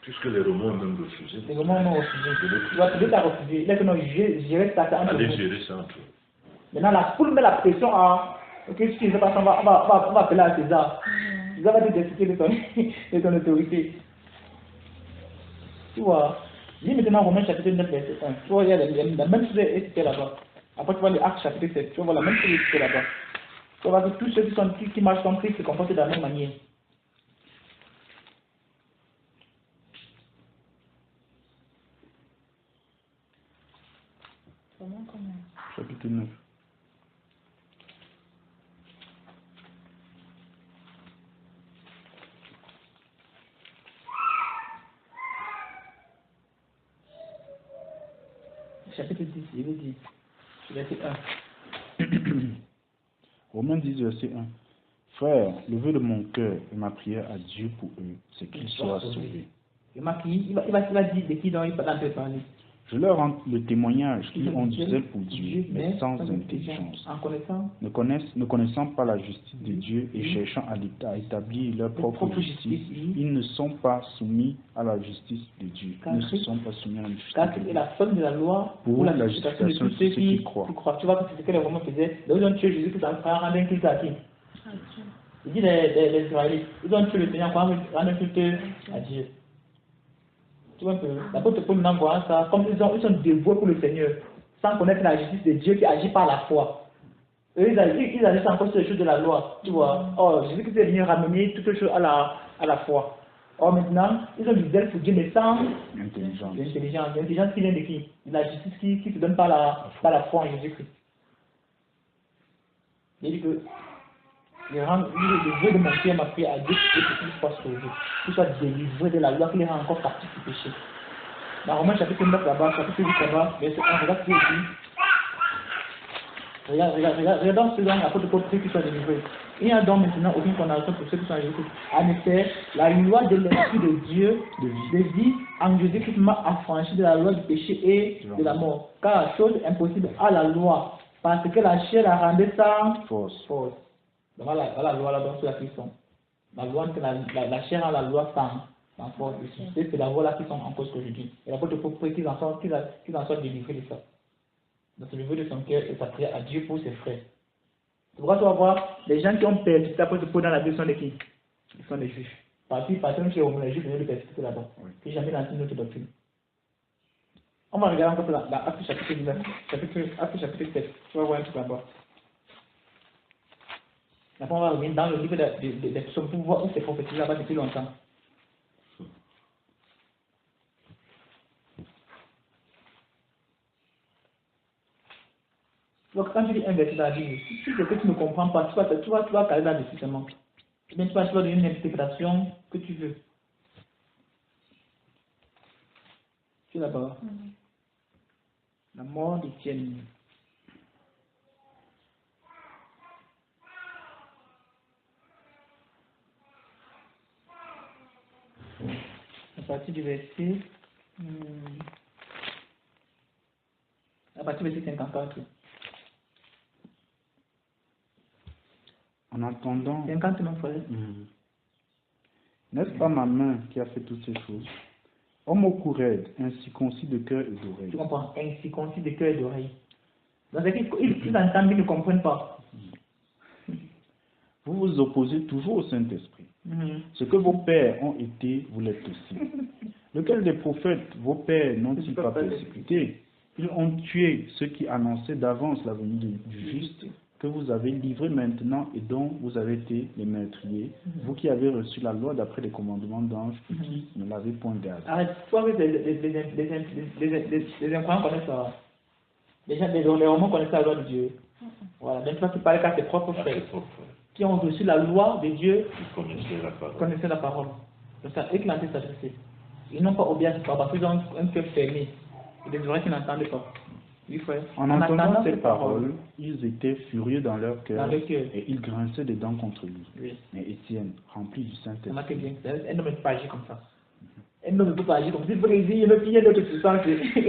Puisque les Romains ont même refusé. Les Romains ont refusé. Dieu t'a refusé. Il a dit non, j'irai ça entre Allez vous. gérer ça entre eux. Maintenant, la foule met la pression à. Ok, si tu ne sais pas, on va appeler à César. César va te destituer de ton autorité. Tu vois, lis maintenant Romains chapitre 9, verset 1. Tu vois, il y a la même chose est citée là-bas. Après, tu vois les Actes chapitre 7. Tu vas voir la même chose est citée là-bas. Tu vas voir que tous ceux qui marchent comme Christ se comportent de la même manière. Comment? Chapitre 9. Chapitre 10, il veut dire. Verset 1. Romains 10, verset 1. Frère, le vœu de mon cœur et ma prière à Dieu pour eux, c'est qu'ils soient sauvés. Il va dire de qui dont il peut parler. Je leur rends le témoignage qu'ils ont du zèle pour Dieu, mais sans intelligence, En connaissant ne connaissant pas la justice de Dieu et cherchant à établir leur propre justice, ils ne sont pas soumis à la justice de Dieu. Ils ne se sont pas soumis à la justice car de c'est Dieu. la somme de la loi Pour la la justification de justification tous ceux qui croient. croient. Tu vois que c'est ce que les Romains faisaient. Ils ont tué Jésus pour rendre un culte à qui? Il dit les Israélites, ils ont tué le Seigneur pour rendre un culte à Dieu. Tu vois que l'apôtre Paul maintenant voit ça, comme ils sont dévoués pour le Seigneur, sans connaître la justice de Dieu qui agit par la foi. Eux, ils agissent encore sur les choses de la loi, tu vois. Oh, Jésus qui est venu ramener toutes les choses à la foi. Or maintenant, ils ont du zèle pour Dieu, mais sans Intelligence. l'intelligence. L'intelligence qui vient de qui? De la justice qui se donne par la foi en Jésus-Christ. Il dit que le vœu de mon cœur m'a prié à Dieu pour qu'il soit sauvé, qu'il soit délivré de la loi, qu'il ait encore parti du péché. Dans Romains chapitre 9 là-bas, chapitre 8 là-bas, verset 1, regarde ce qu'il dit. Regarde ceux dont l'apôtre Paul prie qu'ils soient délivrés. Il n'y a donc maintenant aucune condamnation pour ceux qui sont en Jésus-Christ. En effet, la loi de l'Esprit de Dieu, de vie, en Jésus-Christ m'a affranchi de la loi du péché et de la mort. Car la chose impossible à la loi, parce que la chair la rendait sans force. Voilà la loi là dans la question. La loi, la chair a la loi sans force. C'est la loi là qui sont en cause aujourd'hui. Et l'apôtre Paul prie qu'ils en soient délivrés de ça. Donc c'est le vœu de son cœur et sa prière à Dieu pour ses frères. Tu vas voir, les gens qui ont persécuté l'apôtre Paul dans la Bible sont des qui? Ils sont des juifs. Parce que chez les juifs venaient de persécuter là-bas. Puis jamais dans une autre doctrine. On va regarder encore ça dans Actes chapitre 19, Actes chapitre 7. Tu vas voir un truc là-bas. Après, on va revenir dans le livre des psaumes pour voir où c'est prophétisé là-bas depuis longtemps. Donc, quand tu lis un verset dans la Bible, si c'est que tu ne comprends pas, tu vas caler dans le seulement. Bien, tu vas donner une interprétation que tu veux. Tu es là-bas. La mort d'Étienne. À partir du verset. À partir du verset 54. En attendant, 50 non, frère. N'est-ce pas ma main qui a fait toutes ces choses? Homme au cou raide, ainsi concis de cœur et d'oreille. Tu comprends? Ainsi concis de cœur et d'oreille. Donc, ils entendent, ils ne comprennent pas. Vous vous opposez toujours au Saint-Esprit. Ce que vos pères ont été, vous l'êtes aussi. Lequel des prophètes, vos pères, n'ont-ils pas persécuté? Ils ont tué ceux qui annonçaient d'avance la venue du juste, que vous avez livré maintenant et dont vous avez été les meurtriers, vous qui avez reçu la loi d'après les commandements d'anges et qui ne l'avez point gardée. Arrête, toi, les incroyants connaissent ça. Les Romains connaissent la loi de Dieu. Voilà, maintenant tu parles qu'à tes propres frères qui ont reçu la loi de Dieu, connaissaient la parole. Donc c'est eux qui l'ont s'adresser. Ils n'ont pas obéi à ce parce qu'ils ont un cœur fermé. Et des oreilles qui n'entendent pas. Oui, frère. En entendant ces paroles, ils étaient furieux dans leur cœur Dans leur cœur. et ils grinçaient des dents contre lui. Oui. Mais Étienne, rempli du Ça marque Saint-Esprit, bien. Un homme ne peut pas agir comme ça. Un homme ne peut pas agir comme ça. Il faut résister, le pied de puissance,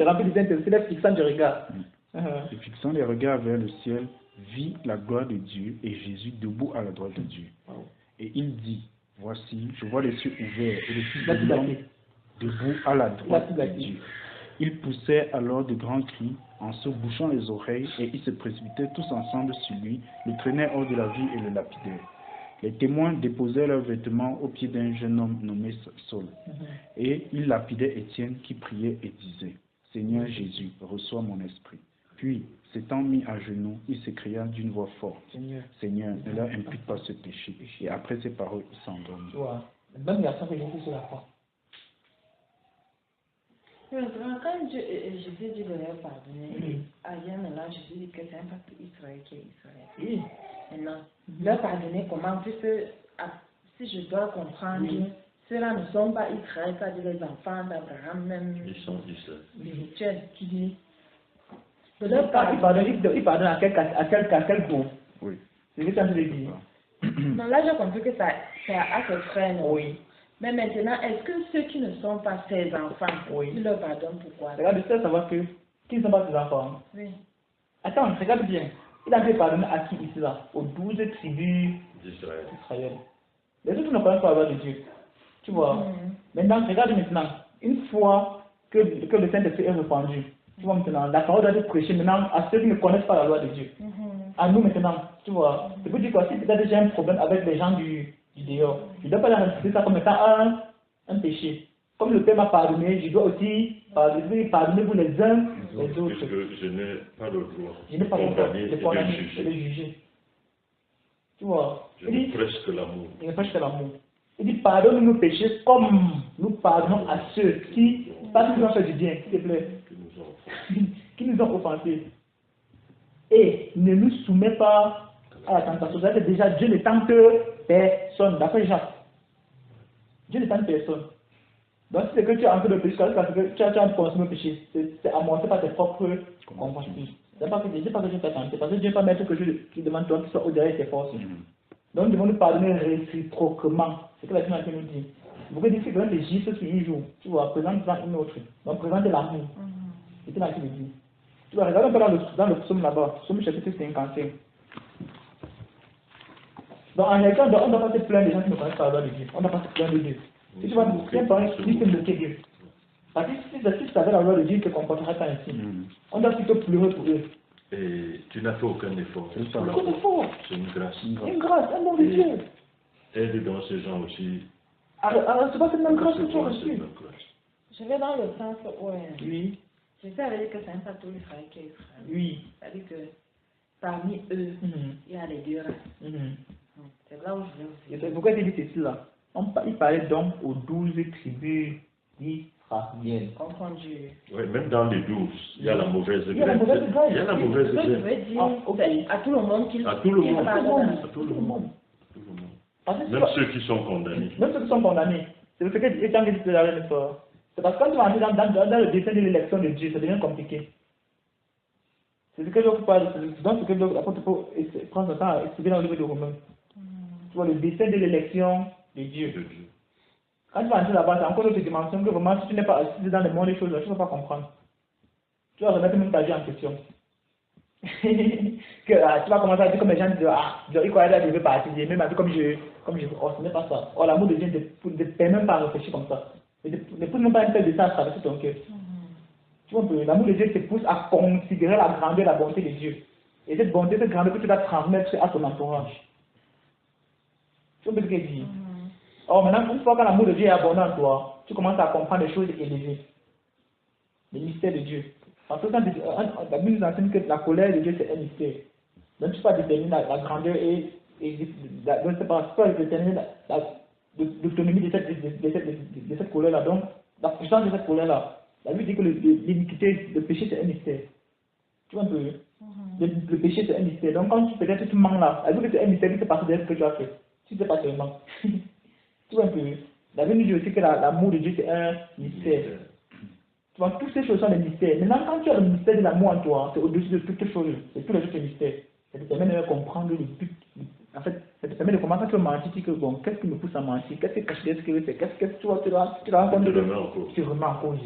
rempli du Saint-Esprit, la puissance du regard. et fixant les regards vers le ciel, vit la gloire de Dieu et Jésus debout à la droite de Dieu. Wow. Et il dit, voici, je vois les cieux ouverts et le Fils Il a de tout l'homme gâté. debout à la droite tout de gâté. Dieu. Ils poussaient alors de grands cris en se bouchant les oreilles et ils se précipitaient tous ensemble sur lui, le traînaient hors de la ville et le lapidaient. Les témoins déposaient leurs vêtements aux pieds d'un jeune homme nommé Saul. Et ils lapidaient Étienne qui priait et disait, Seigneur Jésus, reçois mon esprit. Puis, s'étant mis à genoux, il s'écria d'une voix forte, Seigneur, ne leur impute pas ce péché. Et après ces paroles, il s'endormit. Tu vois, la bonne garçon que Jésus sur la croix. Maintenant, quand Jésus dit de leur pardonner, à Yann, là, Jésus dit que c'est un peuple Israël qui est Israël. Oui. Maintenant, leur pardonner comment? Puisque, si je dois comprendre, ceux-là ne sont pas Israël, c'est-à-dire les enfants d'Abraham, même Ils sont Israël. spirituels, qui dit de Il leur pardonner. pardonne à quel groupe? Oui. C'est ce que tu as dit. Non, là, j'ai compris que c'est à ses frères, non? Oui. Mais maintenant, est-ce que ceux qui ne sont pas ses enfants, Oui. il leur pardonne pourquoi? Regarde, tu dois savoir que qui ne sont pas tes enfants. Oui. Attends, regarde bien. Il a fait pardonner à qui ici là? Aux 12 tribus d'Israël. d'Israël. Les autres ne connaissent pas la loi de Dieu. Tu vois? Maintenant, regarde maintenant. Une fois que le Saint-Esprit est répandu, tu vois maintenant, la parole doit être prêchée maintenant à ceux qui ne connaissent pas la loi de Dieu. À nous maintenant, tu vois. C'est pour dire quoi? Si tu as déjà un problème avec les gens du dehors, je ne dois pas leur expliquer ça comme étant un péché. Comme le Père m'a pardonné, je dois aussi pardonner vous les uns les autres. Puisque je n'ai pas le droit Je n'ai pas le droit condamner de et condamner de et de juger. juger. Tu vois? Je Il ne dit, prêche que l'amour. il ne prêche que l'amour. Il dit, pardonne nos péchés comme nous pardonnons à ceux qui, pas qui nous ont fait du bien, s'il te plaît, Que nous avons. qui nous ont offensés. Et ne nous soumets pas à la tentation. C'est déjà Dieu ne tente personne. D'après Jacques. Dieu ne tente personne. Donc si c'est que tu as entré de péché, c'est parce que tu as consommé le péché. C'est amorcé par tes propres compassions. C'est pas que Dieu t'a tenté. Parce que Dieu ne va pas mettre quelque chose qui demande toi qui soit au-delà de tes forces. Donc nous devons nous pardonner réciproquement. C'est ce que la Bible nous dit. Vous pouvez dire que quelqu'un te gifle sur un jour, tu vois, présente-en une autre. Donc présente l'amour. C'est ce que la Bible dit. Tu vois, regarde un peu dans le psaume là-bas, psaume chapitre 55. Donc en réalité, on ne doit pas se plaindre des gens qui ne connaissent pas la loi de Dieu. On ne doit pas se plaindre de Dieu. Si tu vas bien parler, tu peux bloquer Dieu. Parce que si tu savais la loi de Dieu, tu ne te comporterais pas ainsi. On doit plutôt pleurer pour eux. Et tu n'as fait aucun effort. C'est ça. Beaucoup d'efforts. C'est une grâce. Une grâce, un nom de Dieu. Aide donc ces gens aussi. Alors, c'est pas cette même grâce que tu as C'est reçue. une grâce. Je vais dans le sens où Oui, Jésus avait dit que c'est un peuple Israël qui est Israël. oui. C'est-à-dire que parmi eux, il y a les deux races. C'est là où je veux Et aussi. c'est pourquoi il dit ceci là. Il parlait donc aux 12 tribus d'Israël. Confondu. Oui, même dans les 12, il y a la mauvaise Il y a la graine. mauvaise graine. Il y a la mauvaise Ce que je graine. veux dire, Ah, ok. c'est à tout le monde qu'il À tout le qu'il monde. pardonne. À tout le monde. Tout le monde. Parce que Même ceux qui sont condamnés. même ceux qui sont condamnés, c'est ce que Étienne dit tout à l'heure. C'est parce que quand tu vas entrer dans le dessin de l'élection de Dieu, ça devient compliqué. C'est ce que je parle, c'est dans ce que l'apôtre Paul prend son temps à expliquer dans le livre de Romains. Tu vois, le dessin de l'élection de Dieu. De Dieu. Quand tu vas entrer là-bas, c'est encore une autre dimension que vraiment, si tu n'es pas assis dans le monde des choses, tu ne vas pas comprendre. Tu vas remettre même ta vie en question. Tu vas commencer à dire comme les gens disent, il croyait que je vais partir, même ma vie comme je. Oh, ce n'est pas ça. Oh, l'amour de Dieu ne te permet même pas à réfléchir comme ça. Ne pousse même pas un tel dessin à traverser ton cœur. Tu vois un peu, l'amour de Dieu te pousse à considérer la grandeur et la bonté de Dieu. Et cette bonté, cette grandeur que tu dois transmettre à ton entourage. Tu vois un peu ce qu'il dit. Or, maintenant, une fois que l'amour de Dieu est abondant en toi, tu commences à comprendre des choses élevées. Les mystères de Dieu. Parce que quand la Bible nous enseigne que la colère de Dieu, c'est un mystère. Donc, tu peux déterminer la grandeur et donc, c'est pas déterminer l'autonomie de cette colère-là. Donc, la puissance de cette colère-là. La Bible dit que l'iniquité, le péché, c'est un mystère. Tu vois un peu? Le péché, c'est un mystère. Donc, quand peut-être tu mens là, la Bible dit que c'est un mystère qui se passe derrière ce que tu as fait. Si c'est pas seulement. Tu vois un peu? La Bible nous dit aussi que l'amour de Dieu, c'est un mystère. Tu vois, toutes ces choses sont des mystères. Maintenant, quand tu as le mystère de l'amour en toi, c'est au-dessus de toutes choses. C'est tous les autres mystères. Ça te permet de comprendre le but. En fait, ça te permet de commencer à te mentir, tu dis que bon, qu'est-ce qui me pousse à mentir? Qu'est-ce qui cache derrière ce que c'est? Qu'est-ce que tu vois, tu rencontres Tu remets en cause. Tu remets en cause.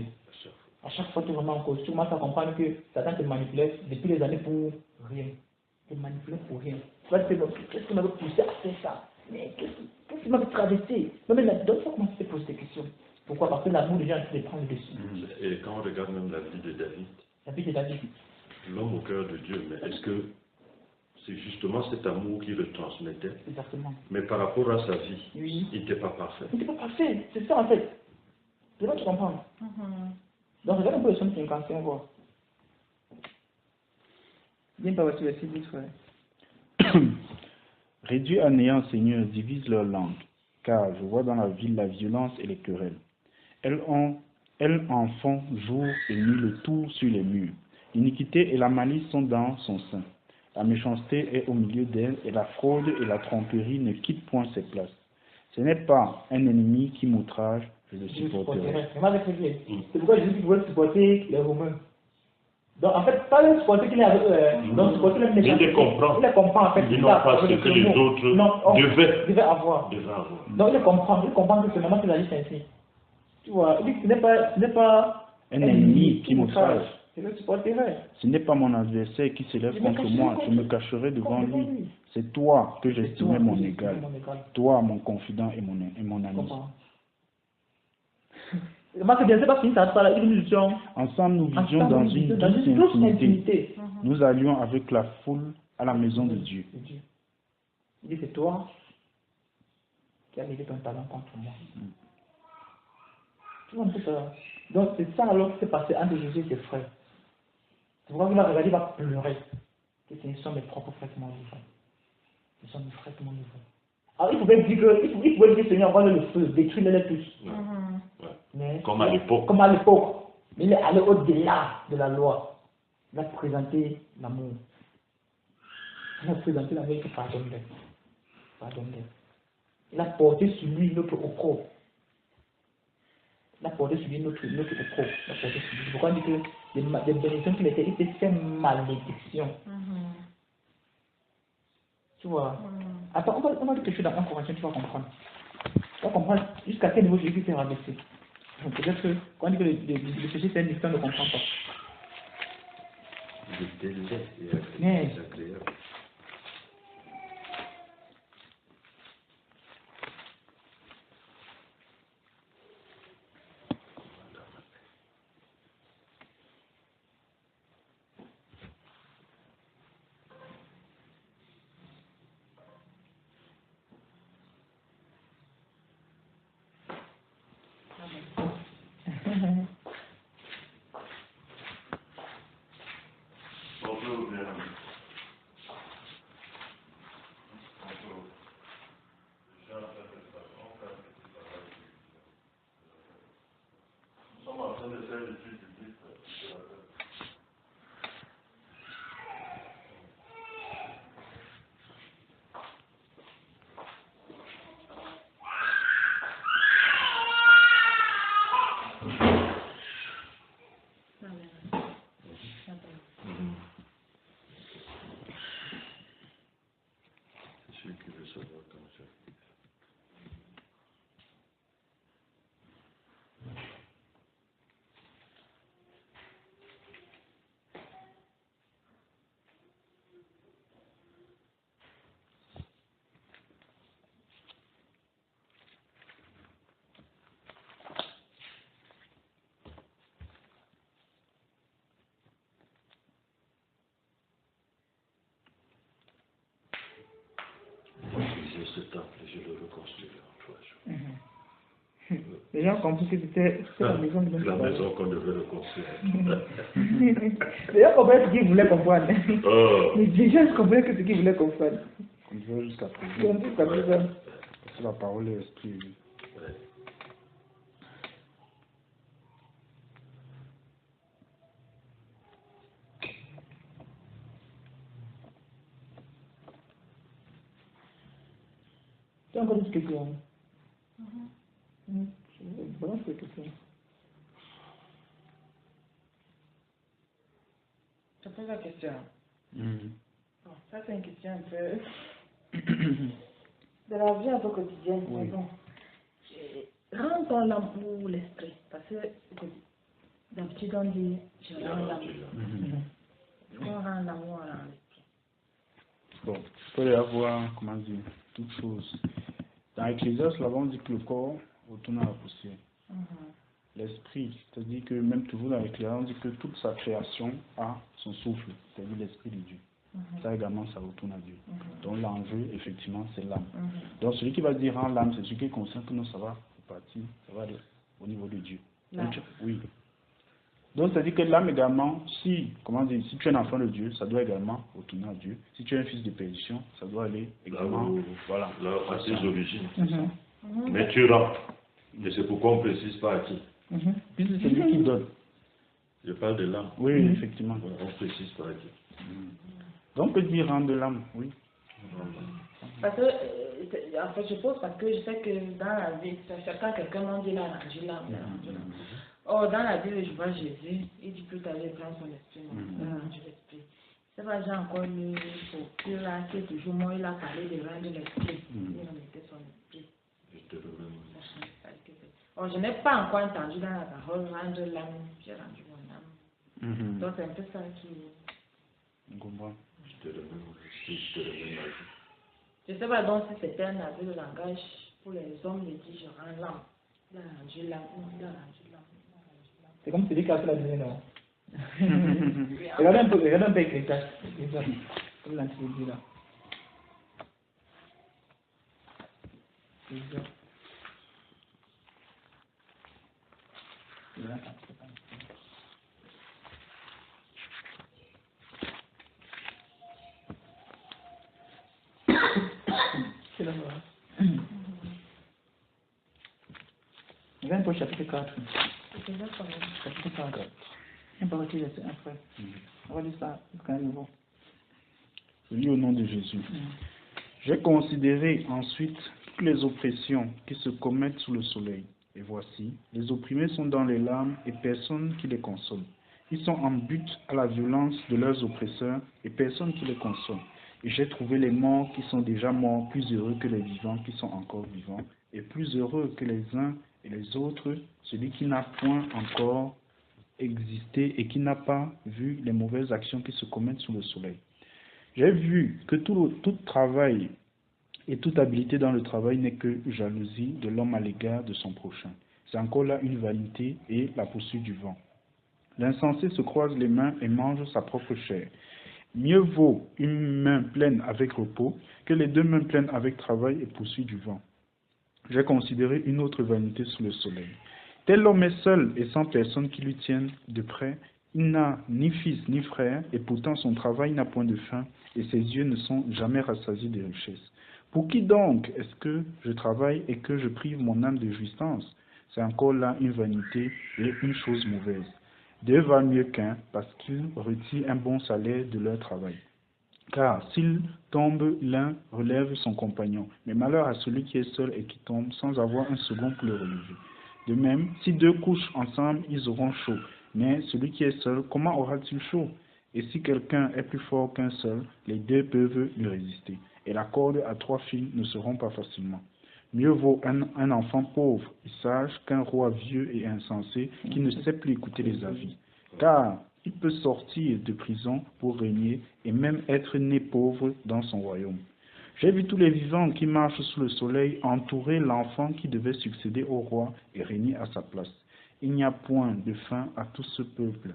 À chaque fois, tu remets en cause. Tu commences à comprendre que Satan te manipulait depuis des années pour rien. Te manipulait pour rien. Tu vas te dire, qu'est-ce qui m'a poussé à faire ça? Mais qu'est-ce qui m'a traversé? Non, mais là-dedans, tu vas commencer à te poser des questions. Pourquoi? Parce que l'amour déjà est en train de prendre le dessus. Et quand on regarde même la vie de David, La vie de David. l'homme au cœur de Dieu, mais est-ce que c'est justement cet amour qui le transmettait? Exactement. Mais par rapport à sa vie, Oui. il n'était pas parfait. Il n'était pas parfait. C'est ça en fait. C'est là que tu comprends. Donc regarde un peu le somme 51, voir. Viens par verset 10, frère. Réduis à néant, Seigneur, divise leur langue, car je vois dans la ville la violence et les querelles. Elles en font jour et nuit le tour sur les murs. L'iniquité et la malice sont dans son sein. La méchanceté est au milieu d'elle, et la fraude et la tromperie ne quittent point ses places. Ce n'est pas un ennemi qui m'outrage, je le supporterai. C'est pourquoi Jésus pouvait supporter les Romains. Donc en fait, pas le supporter qu'il est avec eux, donc supporter les méchants. Il les comprend. Il les comprend en fait. Ils n'ont pas ce que les autres devaient avoir. avoir. Donc il comprend que c'est maintenant qu'il agit ainsi. Tu vois, il dit que ce n'est pas un ennemi qui m'outrage. Je le supporterai. Ce n'est pas mon adversaire qui se lève contre moi, je me cacherai devant lui. C'est toi que j'estimais mon égal. Toi, mon confident et mon ami. C'est bien, c'est parce qu'il s'arrête pas là, une illusion. Ensemble, nous vivions dans une douce intimité. Nous allions avec la foule à la maison de Dieu. Il dit, c'est toi qui as mis ton talent contre moi. Tu vois un peu ça. Donc, c'est ça alors qui s'est passé entre Jésus et ses frères. C'est pourquoi il va regarder, il va pleurer. Que ce sont mes propres frères qui m'ont livré. Ce sont mes frères qui m'ont livré. Alors, il pouvait dire, Seigneur, envoie le feu, détruis-les tous. Mais, comme à l'époque. Comme à l'époque. Mais il est allé au-delà de la loi. Il a présenté l'amour. Il a présenté l'amour qui pardonne-les. Pardonne-les. Il a porté sur lui notre opprobre. Il a porté sur lui notre opprobre. Il a porté sur lui. Pourquoi on dit que les bénédictions qu'il était, il s'est fait malédiction. Tu vois. Attends, on va dire quelque chose dans 1 Corinthiens, tu vas comprendre. Tu vas comprendre jusqu'à quel niveau Jésus s'est rabaissé. Peut-être que quand on dit que le péché c'est une mission, on ne comprend pas. Il était laid et désagréable. Ce temple, je le reconstruirai en 3 jours. Les gens ont compris que c'était la maison de notre La maison qu'on devait reconstruire. Les gens comprenaient ce qu'ils voulaient comprendre. Oh. Les gens comprenaient que ce qu'ils voulaient comprendre. On veut jusqu'à présent. Jusqu'à présent. Parce que la parole est l'esprit. Ouais. Tu as encore des questions? Balance les questions. pose la question. Mhm. Bon, ça c'est une question un peu de la vie un peu quotidienne. Oui. Mais bon, rends-on l'âme ou l'esprit? Parce que d'habitude on dit je rends l'âme. Est-ce qu'on rend l'âme ou on rend l'esprit? Bon, il peut y avoir, comment dire, toutes choses. Dans l'Ecclésiaste, là-bas, on dit que le corps retourne à la poussière. L'esprit, c'est-à-dire que même toujours dans l'Ecclésiaste, on dit que toute sa création a son souffle, c'est-à-dire l'esprit de Dieu. Ça également, ça retourne à Dieu. Donc l'enjeu, effectivement, c'est l'âme. Donc celui qui va dire en l'âme, c'est celui qui est conscient que non, ça va repartir, ça va aller au niveau de Dieu. Donc, oui. Donc c'est-à-dire que l'âme également, si, comment dire, si tu es un enfant de Dieu, ça doit également retourner à Dieu. Si tu es un fils de perdition, ça doit aller également, voilà. Là, à tes origines. Mais tu rends. Et c'est pourquoi on ne précise pas à qui. Puisque c'est lui qui donne. Je parle de l'âme. Oui, effectivement. On ne précise pas à qui. Donc on peut dire rendre l'âme, oui. Parce que, en fait, je pose parce que je sais que dans la vie, chacun, quelqu'un m'a dit là, rendu l'âme. Oh, dans la Bible, je vois Jésus, il dit plus tard, il prend son esprit, il a rendu l'esprit. C'est pas j'ai encore lu pour là, qui est toujours moi, il a parlé de rendre l'esprit. Il remettait son esprit. Je te remercie. Oh, je n'ai pas encore entendu dans la parole rendre l'âme, j'ai rendu mon âme. Donc c'est un peu ça qui. On comprend. Je te remercie. Je ne sais pas donc si c'était un avis de langage pour les hommes de dire je rends l'âme. Il a rendu l'âme, il a rendu l'âme. C'est comme celui qui a fait la deuxième, non? Regardez un peu Ecclésiaste. Comme l'antisémite là. C'est là. Regarde pour chapitre 4. Chapitre 4. Un parti de après. On va lire ça jusqu'à un niveau. Je lis au nom de Jésus. J'ai considéré ensuite toutes les oppressions qui se commettent sous le soleil. Et voici, les opprimés sont dans les larmes et personne qui les console. Ils sont en but à la violence de leurs oppresseurs et personne qui les console. Et j'ai trouvé les morts qui sont déjà morts plus heureux que les vivants qui sont encore vivants, et plus heureux que les uns et les autres, celui qui n'a point encore existé et qui n'a pas vu les mauvaises actions qui se commettent sous le soleil. J'ai vu que tout travail et toute habileté dans le travail n'est que jalousie de l'homme à l'égard de son prochain. C'est encore là une vanité et la poursuite du vent. L'insensé se croise les mains et mange sa propre chair. Mieux vaut une main pleine avec repos que les deux mains pleines avec travail et poursuite du vent. J'ai considéré une autre vanité sous le soleil. Tel homme est seul et sans personne qui lui tienne de près. Il n'a ni fils ni frère, et pourtant son travail n'a point de fin, et ses yeux ne sont jamais rassasiés de richesses. Pour qui donc est-ce que je travaille et que je prive mon âme de jouissance? C'est encore là une vanité et une chose mauvaise. Deux valent mieux qu'un, parce qu'ils retirent un bon salaire de leur travail. Car s'il tombe, l'un relève son compagnon, mais malheur à celui qui est seul et qui tombe sans avoir un second pour le relever. De même, si deux couchent ensemble, ils auront chaud. Mais celui qui est seul, comment aura-t-il chaud? Et si quelqu'un est plus fort qu'un seul, les deux peuvent lui résister. Et la corde à 3 fils ne se rompt pas facilement. Mieux vaut un enfant pauvre et sage qu'un roi vieux et insensé qui ne sait plus écouter les avis. Car il peut sortir de prison pour régner et même être né pauvre dans son royaume. J'ai vu tous les vivants qui marchent sous le soleil entourer l'enfant qui devait succéder au roi et régner à sa place. Il n'y a point de fin à tout ce peuple,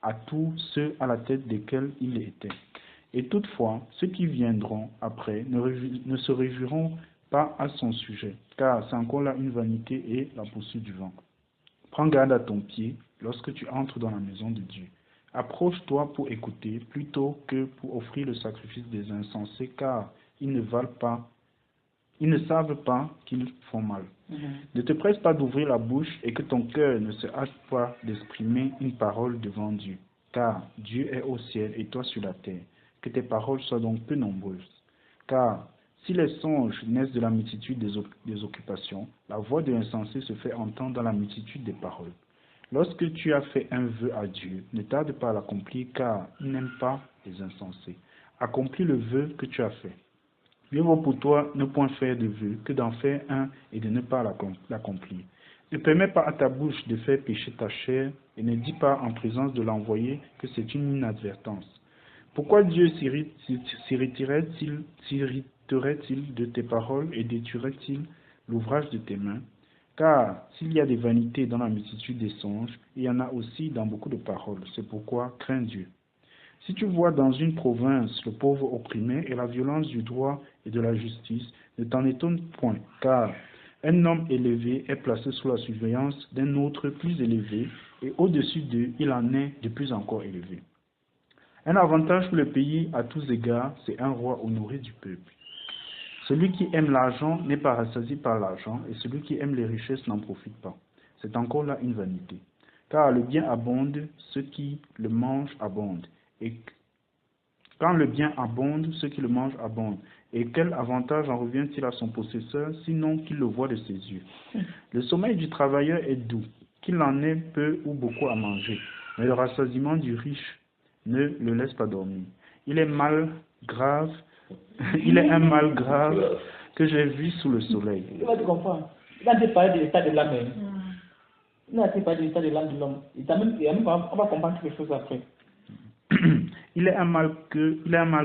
à tous ceux à la tête desquels il était. Et toutefois, ceux qui viendront après ne se réjouiront pas à son sujet, car c'est encore là une vanité et la poursuite du vent. Prends garde à ton pied lorsque tu entres dans la maison de Dieu. Approche-toi pour écouter plutôt que pour offrir le sacrifice des insensés, car ils ne savent pas qu'ils font mal. Ne te presse pas d'ouvrir la bouche et que ton cœur ne se hâte pas d'exprimer une parole devant Dieu, car Dieu est au ciel et toi sur la terre. Que tes paroles soient donc peu nombreuses. Car si les songes naissent de la multitude des occupations, la voix de l'insensé se fait entendre dans la multitude des paroles. Lorsque tu as fait un vœu à Dieu, ne tarde pas à l'accomplir car il n'aime pas les insensés. Accomplis le vœu que tu as fait. Mieux vaut pour toi ne point faire de vœu que d'en faire un et de ne pas l'accomplir. Ne permets pas à ta bouche de faire pécher ta chair et ne dis pas en présence de l'envoyé que c'est une inadvertance. Pourquoi Dieu s'irriterait-il de tes paroles et détruirait-il l'ouvrage de tes mains? Car s'il y a des vanités dans la multitude des songes, il y en a aussi dans beaucoup de paroles. C'est pourquoi crains Dieu. Si tu vois dans une province le pauvre opprimé et la violence du droit et de la justice, ne t'en étonne point, car un homme élevé est placé sous la surveillance d'un autre plus élevé, et au-dessus d'eux, il en est de plus encore élevé. Un avantage pour le pays à tous égards, c'est un roi honoré du peuple. Celui qui aime l'argent n'est pas rassasié par l'argent, et celui qui aime les richesses n'en profite pas. C'est encore là une vanité. Car le bien abonde, ceux qui le mangent abondent. Et quand le bien abonde, ceux qui le mangent abondent. Et quel avantage en revient-il à son possesseur, sinon qu'il le voit de ses yeux? Le sommeil du travailleur est doux, qu'il en ait peu ou beaucoup à manger, mais le rassasiement du riche ne le laisse pas dormir. Il est un mal grave que j'ai vu sous le soleil. Tu vas te comprendre. Il a parlé de l'état de l'âme. Il a parlé de l'état de l'âme de l'homme. On va comprendre quelque chose après. Il est un mal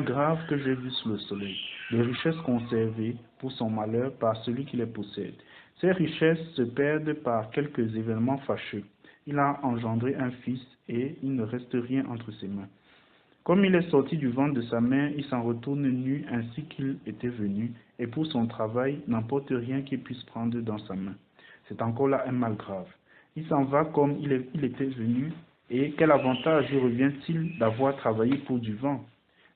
grave que j'ai vu sous le soleil, les richesses conservées pour son malheur par celui qui les possède. Ces richesses se perdent par quelques événements fâcheux. Il a engendré un fils et il ne reste rien entre ses mains. Comme il est sorti du ventre de sa mère, il s'en retourne nu ainsi qu'il était venu, et pour son travail n'emporte rien qu'il puisse prendre dans sa main. C'est encore là un mal grave. Il s'en va comme il était venu. Et quel avantage lui revient-il d'avoir travaillé pour du vent?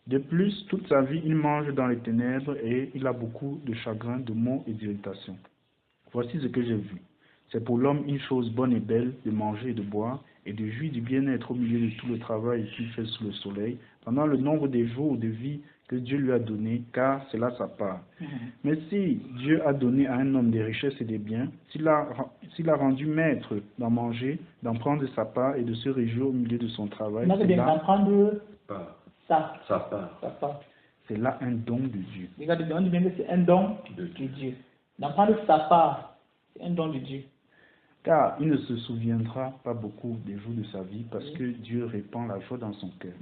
De plus, toute sa vie, il mange dans les ténèbres et il a beaucoup de chagrin, de maux et d'irritation. Voici ce que j'ai vu. C'est pour l'homme une chose bonne et belle de manger et de boire et de jouir du bien-être au milieu de tout le travail qu'il fait sous le soleil, pendant le nombre des jours de vie que Dieu lui a donné, car c'est là sa part. Mais si Dieu a donné à un homme des richesses et des biens, s'il a rendu maître d'en manger, d'en prendre sa part et de se réjouir au milieu de son travail, sa part. C'est là un don de Dieu. Regardez bien, on dit bien que c'est un don de Dieu. D'en prendre sa part, c'est un don de Dieu. Car il ne se souviendra pas beaucoup des jours de sa vie parce que Dieu répand la joie dans son cœur.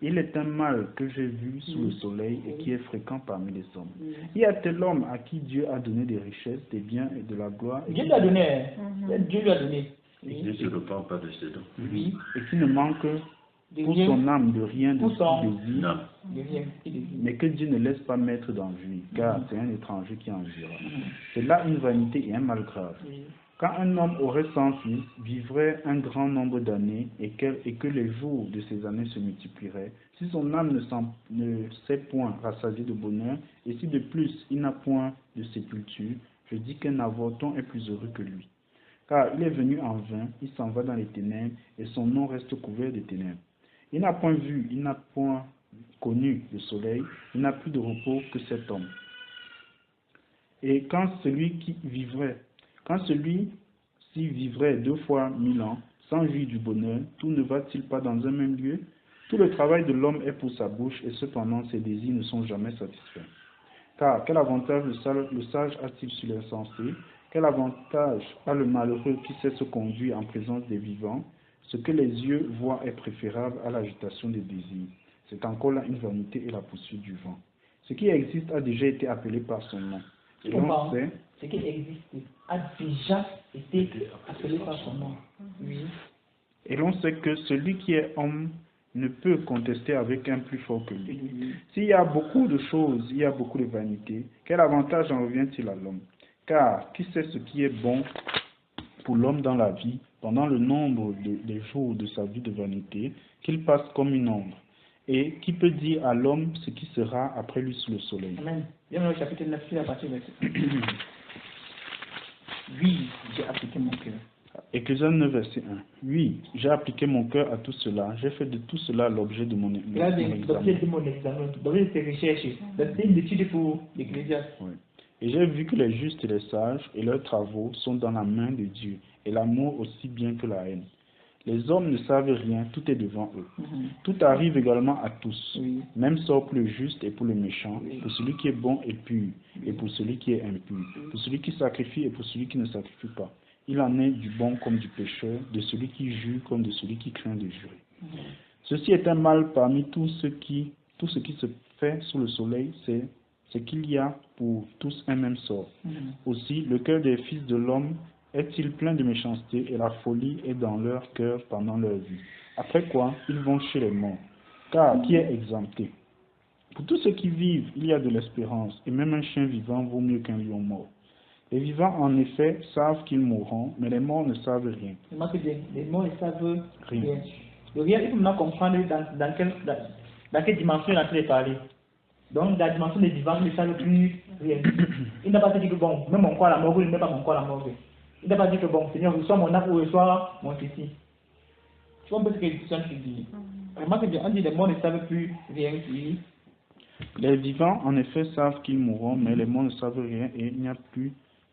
Il est un mal que j'ai vu sous le soleil et qui est fréquent parmi les hommes. Il y a tel homme à qui Dieu a donné des richesses, des biens et de la gloire. Dieu lui a donné. Dieu lui a donné. Dieu ne se repent pas de ses dons. Oui. Et qui ne manque pour son âme de rien de vie, mais que Dieu ne laisse pas mettre dans lui, car c'est un étranger qui en vivra. C'est là une vanité et un mal grave. Quand un homme aurait 100 fils, vivrait un grand nombre d'années et que les jours de ces années se multiplieraient, si son âme ne s'est point rassasiée de bonheur, et si de plus il n'a point de sépulture, je dis qu'un avorton est plus heureux que lui. Car il est venu en vain, il s'en va dans les ténèbres, et son nom reste couvert de ténèbres. Il n'a point vu, il n'a point connu le soleil, il n'a plus de repos que cet homme. Et quand celui-ci vivrait 2 fois 1000 ans, sans jouir du bonheur, tout ne va-t-il pas dans un même lieu? Tout le travail de l'homme est pour sa bouche, et cependant ses désirs ne sont jamais satisfaits. Car quel avantage le sage a-t-il sur l'insensé? Quel avantage a le malheureux qui sait se conduire en présence des vivants? Ce que les yeux voient est préférable à l'agitation des désirs. C'est encore là une vanité et la poursuite du vent. Ce qui existe a déjà été appelé par son nom. Et l'on sait, ce qui existe a déjà été appelé par son nom. Oui. Et l'on sait que celui qui est homme ne peut contester avec un plus fort que lui. S'il y a beaucoup de choses, il y a beaucoup de vanité, quel avantage en revient-il à l'homme? Car qui sait ce qui est bon pour l'homme dans la vie, pendant le nombre des jours de sa vie de vanité, qu'il passe comme une ombre? Et qui peut dire à l'homme ce qui sera après lui sous le soleil? Amen. Bien au chapitre 9, à partir de oui, j'ai appliqué mon cœur. Ecclésiaste 9, verset 1. Oui, j'ai appliqué mon cœur à tout cela. J'ai fait de tout cela l'objet de mon examen. L'objet de mon examen, l'objet de tes recherches. C'est une étude pour l'Ecclésiaste. Oui. Et j'ai vu que les justes et les sages et leurs travaux sont dans la main de Dieu. et l'amour aussi bien que la haine. Les hommes ne savent rien, tout est devant eux. Tout arrive également à tous. Oui. Même sort pour le juste et pour le méchant, Oui. pour celui qui est bon et pur, et pour celui qui est impur, pour celui qui sacrifie et pour celui qui ne sacrifie pas. Il en est du bon comme du pécheur, de celui qui jure comme de celui qui craint de jurer. Ceci est un mal parmi tout ce qui se fait sous le soleil, c'est qu'il y a pour tous un même sort. Aussi, le cœur des fils de l'homme est-il plein de méchanceté et la folie est dans leur cœur pendant leur vie. Après quoi, ils vont chez les morts. Car qui est exempté? Pour tous ceux qui vivent, il y a de l'espérance, et même un chien vivant vaut mieux qu'un lion mort. Les vivants, en effet, savent qu'ils mourront, mais les morts ne savent rien. Les morts ne savent Rien. rien. Donc, il faut maintenant comprendre dans quelle dimension il a pu parler. Donc, dans la dimension des vivants, ils ne savent plus rien. Il n'a pas dit que bon, même mon corps à la mort, il n'est pas mon corps à la mort. Il n'a pas dit que bon, Seigneur, reçois mon âme ou reçois mon ceci. Tu vois un peu ce que Christian dit. Vraiment, c'est bien, on dit les morts ne savent plus rien. Les vivants, en effet, savent qu'ils mourront, mais les morts ne savent rien et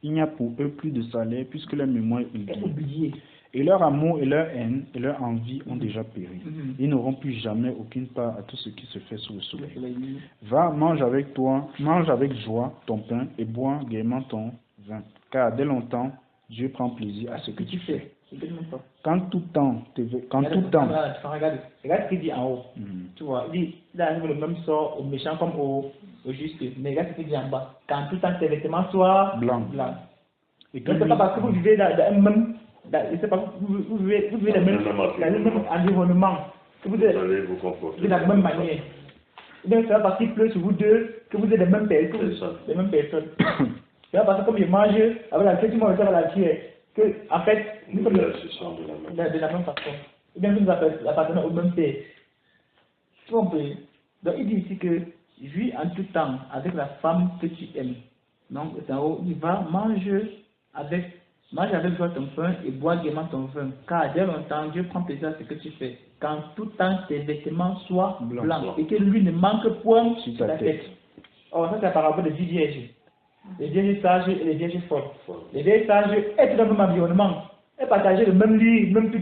il n'y a pour eux plus de salaire puisque leur mémoire est oubliée. Et leur amour et leur haine et leur envie ont déjà péri. Ils n'auront plus jamais aucune part à tout ce qui se fait sous le soleil. Va, mange avec joie ton pain et bois gaiement ton vin. Car dès longtemps, Dieu prend plaisir à ce que tu fais. Quand tout temps, regarde ce qu'il dit en haut. Tu vois, il arrive le même sort au méchant comme au juste. Mais regarde ce qu'il dit en bas. Quand tout temps tes vêtements soient blancs. Et que c'est pas parce que vous vivez dans un même, vous vivez dans le même environnement que vous êtes de la même manière. Et donc c'est pas parce qu'il pleut sur vous deux que vous êtes les mêmes personnes. C'est pas parce que comme je mange avec la question avec la cuillère que en fait nous sommes de la même façon. Et bien nous appartenons au même père. Donc il dit ici que vis en tout temps avec la femme que tu aimes. Donc c'est en haut, il va manger avec toi ton pain et bois gaiement ton vin. Car dès longtemps Dieu prend plaisir à ce que tu fais. Quand tout temps tes vêtements soient blancs et que lui ne manque point sur ta tête. Or ça c'est la parabole des 10 vierges. Les vierges sages et les vierges folles. Les vierges sages étaient dans le même environnement. Elles partageaient le même lit, même tout,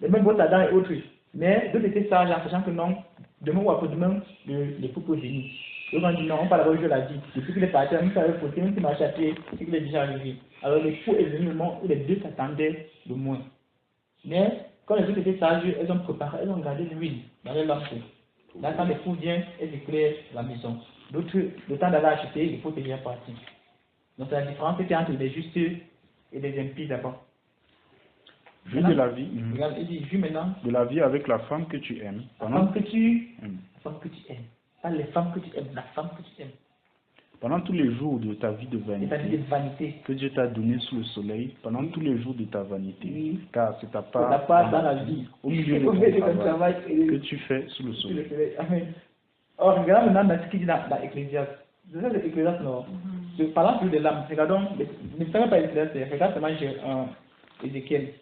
les mêmes bottes à dents et autres. Mais d'autres étaient sages en sachant que non, demain ou après-demain, les faux génies. Donc on dit non, on parle d'abord, je l'ai dit. Depuis qu'il est parti, même s'il avait fauté, même s'il marchait à pied, c'est qu'il est déjà arrivé. Alors les fous est venu au moment où les deux s'attendaient le moins. Mais quand les autres étaient sages, elles ont préparé, elles ont gardé l'huile dans les lampes. Là, quand les fous viennent, elles éclairent la maison. D'autres, le temps d'aller acheter, il faut déjà partir. Donc c'est la différence qu'il y a entre les justes et les impies d'abord. Vis de la vie. Regarde, il dit, vis maintenant. De la vie avec la femme que tu aimes. La femme que tu aimes. Pas les femmes que tu aimes, la femme que tu aimes. Pendant tous les jours de ta vie de vanité, que Dieu t'a donné sous le soleil, pendant tous les jours de ta vanité, car c'est ta part dans la vie, au milieu de ton travail que tu fais sous le soleil. Amen. Or, regarde maintenant ce qu'il dit dans Ecclésiaste. C'est ça l'Ecclésiaste, non? Parlant plus de l'âme, regardons, ne fais pas Ecclésiaste, regarde seulement Ézéchiel.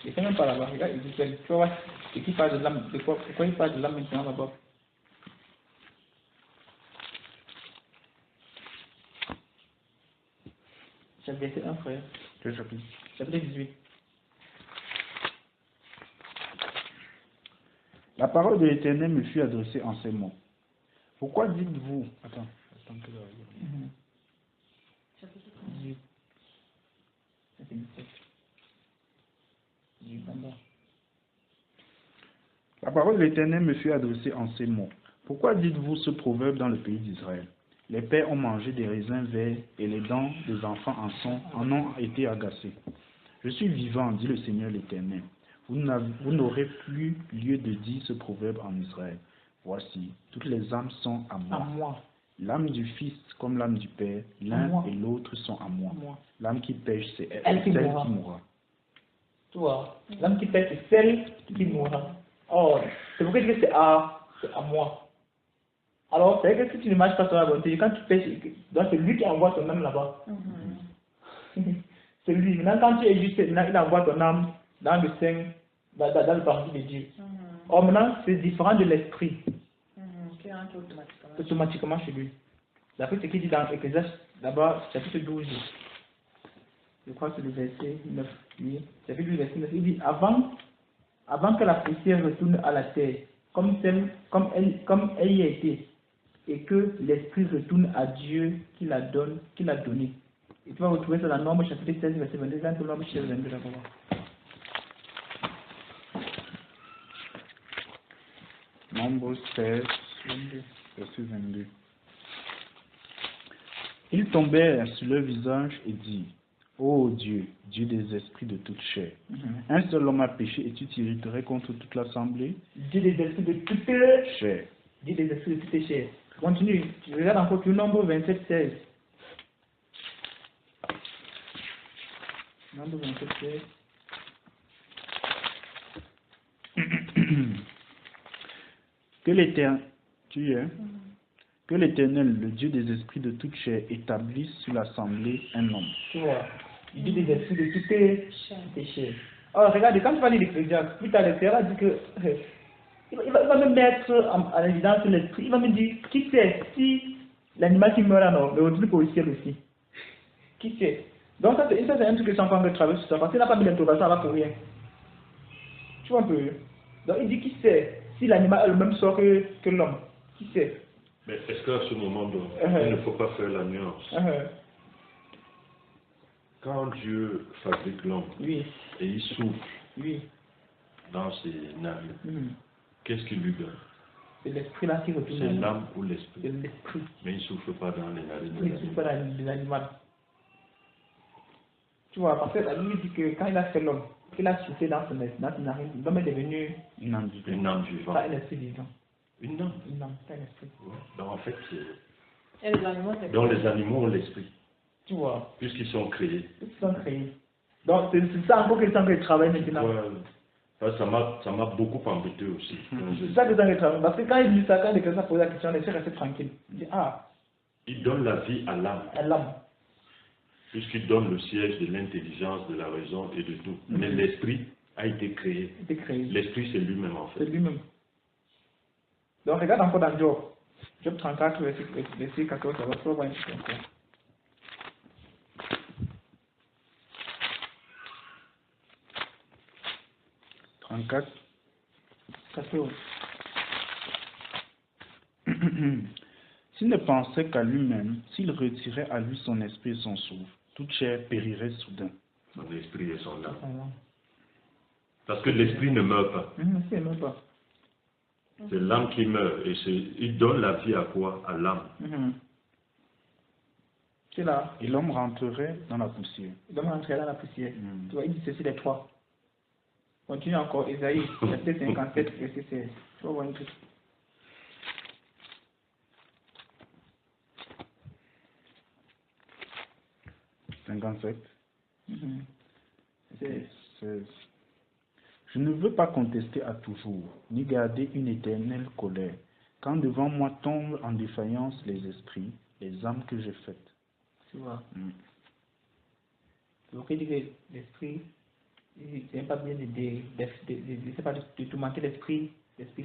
Ne fais même pas là-bas, regarde Ézéchiel. Tu vas voir ce qui parle de l'âme, pourquoi il parle de l'âme maintenant là-bas. Chapitre 1, frère. Quel chapitre? Chapitre 18. La parole de l'Éternel me fut adressée en ces mots. Pourquoi dites-vous... Attends que j'arrive. Chapitre 18. La parole de l'Éternel me fut adressée en ces mots. Pourquoi dites-vous ce proverbe dans le pays d'Israël? Les pères ont mangé des raisins verts et les dents des enfants en ont été agacés. Je suis vivant, dit le Seigneur l'Éternel. Vous n'aurez plus lieu de dire ce proverbe en Israël. Voici, toutes les âmes sont à moi. L'âme du Fils comme l'âme du Père, l'un et l'autre sont à moi. L'âme qui pêche, c'est elle qui mourra. Tu vois, l'âme qui pêche, c'est celle qui mourra. Oh, c'est pourquoi je dis que c'est à moi. Alors, c'est vrai que si tu ne marches pas sur la bonté, quand tu pêches, c'est lui qui envoie ton âme là-bas. C'est lui. Maintenant, quand tu es juste, maintenant, il envoie ton âme dans le sein, dans le paradis de Dieu. Or, maintenant, c'est différent de l'esprit. Qui entre automatiquement chez lui. D'après ce qu'il dit dans Ecclésiaste, là-bas, chapitre 12. je crois que c'est le verset 9, oui, chapitre 8, verset 9, il dit, avant que la poussière retourne à la terre, comme elle y a été, et que l'esprit retourne à Dieu qui l'a donné. Et tu vas retrouver ça dans Nombre chapitre 16, verset 22, dans Nombre chapitre 22 d'abord. Nombre 16, verset 22. Ils tombèrent sur leur visage et dirent, ô Dieu, Dieu des esprits de toute chair, un seul homme a péché et tu t'irriterais contre toute l'assemblée? Dieu des esprits de toute chair. Dieu des esprits de toute chair. Continue, tu regardes encore le Nombre 27, 16. Nombre 27, 16. Que l'Éternel, le Dieu des esprits de toute chair, établisse sur l'assemblée un homme. Tu vois, il dit des esprits de toutes chair. Alors, regarde, quand tu vas lire l'Ecclésiaste, plus tard, le Seigneur a dit que il va me mettre en évidence l'esprit. Il va me dire, qui sait, si l'animal qui meurt là, non, le retourne pour le ciel aussi. Qui sait? Donc, ça, c'est un truc que je suis en train de travailler sur ça, parce qu'il n'a pas mis l'interrogation là pour rien. Tu vois un peu? Donc, il dit, qui sait, si l'animal a le même sort que l'homme. Qui sait? Mais est-ce qu'à ce moment, il ne faut pas faire la nuance? Quand Dieu fabrique l'homme Oui. et il souffle Oui. dans ses narines, qu'est-ce qu'il lui donne? C'est l'esprit là qui retourne. C'est l'âme ou l'esprit? C'est l'esprit. Mais il ne souffle pas dans les narines. Il ne souffle pas dans l'animal. Tu vois, parce que la Bible dit que quand il a fait l'homme, qu'il a soufflé dans ses narines, l'homme est devenu une âme vivante. Pas un esprit vivant. Une âme. Une âme, pas un esprit. Ouais. Donc en fait, Et les animaux, c'est donc les animaux ont l'esprit. Tu vois. Puisqu'ils sont créés. Ils sont créés. Donc c'est ça encore que les gens travaillent maintenant. Ouais. Ça m'a beaucoup embêté aussi. C'est ça que les gens travaillent. Parce que quand ils disent ça, quand les gens posent la question, les gens restent tranquilles. Ils disent, ah. Il donne la vie à l'âme. À l'âme. Puisqu'il donne le siège de l'intelligence, de la raison et de tout. Mais l'esprit a été créé. L'esprit, c'est lui-même en fait. C'est lui-même. Donc regarde encore dans Job. Job 34, verset 14, ça va trop voir encore. S'il ne pensait qu'à lui-même, s'il retirait à lui son esprit et son souffle, toute chair périrait soudain. Son esprit et son âme. Parce que l'esprit ne meurt pas. L'esprit ne meurt pas. C'est l'âme qui meurt. Et il donne la vie à quoi? À l'âme. C'est là. Et l'homme rentrerait dans la poussière. L'homme rentrerait dans la poussière. Tu vois, il dit ceci les trois. Continue encore, Isaïe, chapitre 57, verset 16. Tu vas voir un truc. Je ne veux pas contester à toujours, ni garder une éternelle colère, quand devant moi tombent en défaillance les esprits, les âmes que j'ai faites. Tu vois. Donc il dit que l'esprit, c'est pas bien de tourmenter l'esprit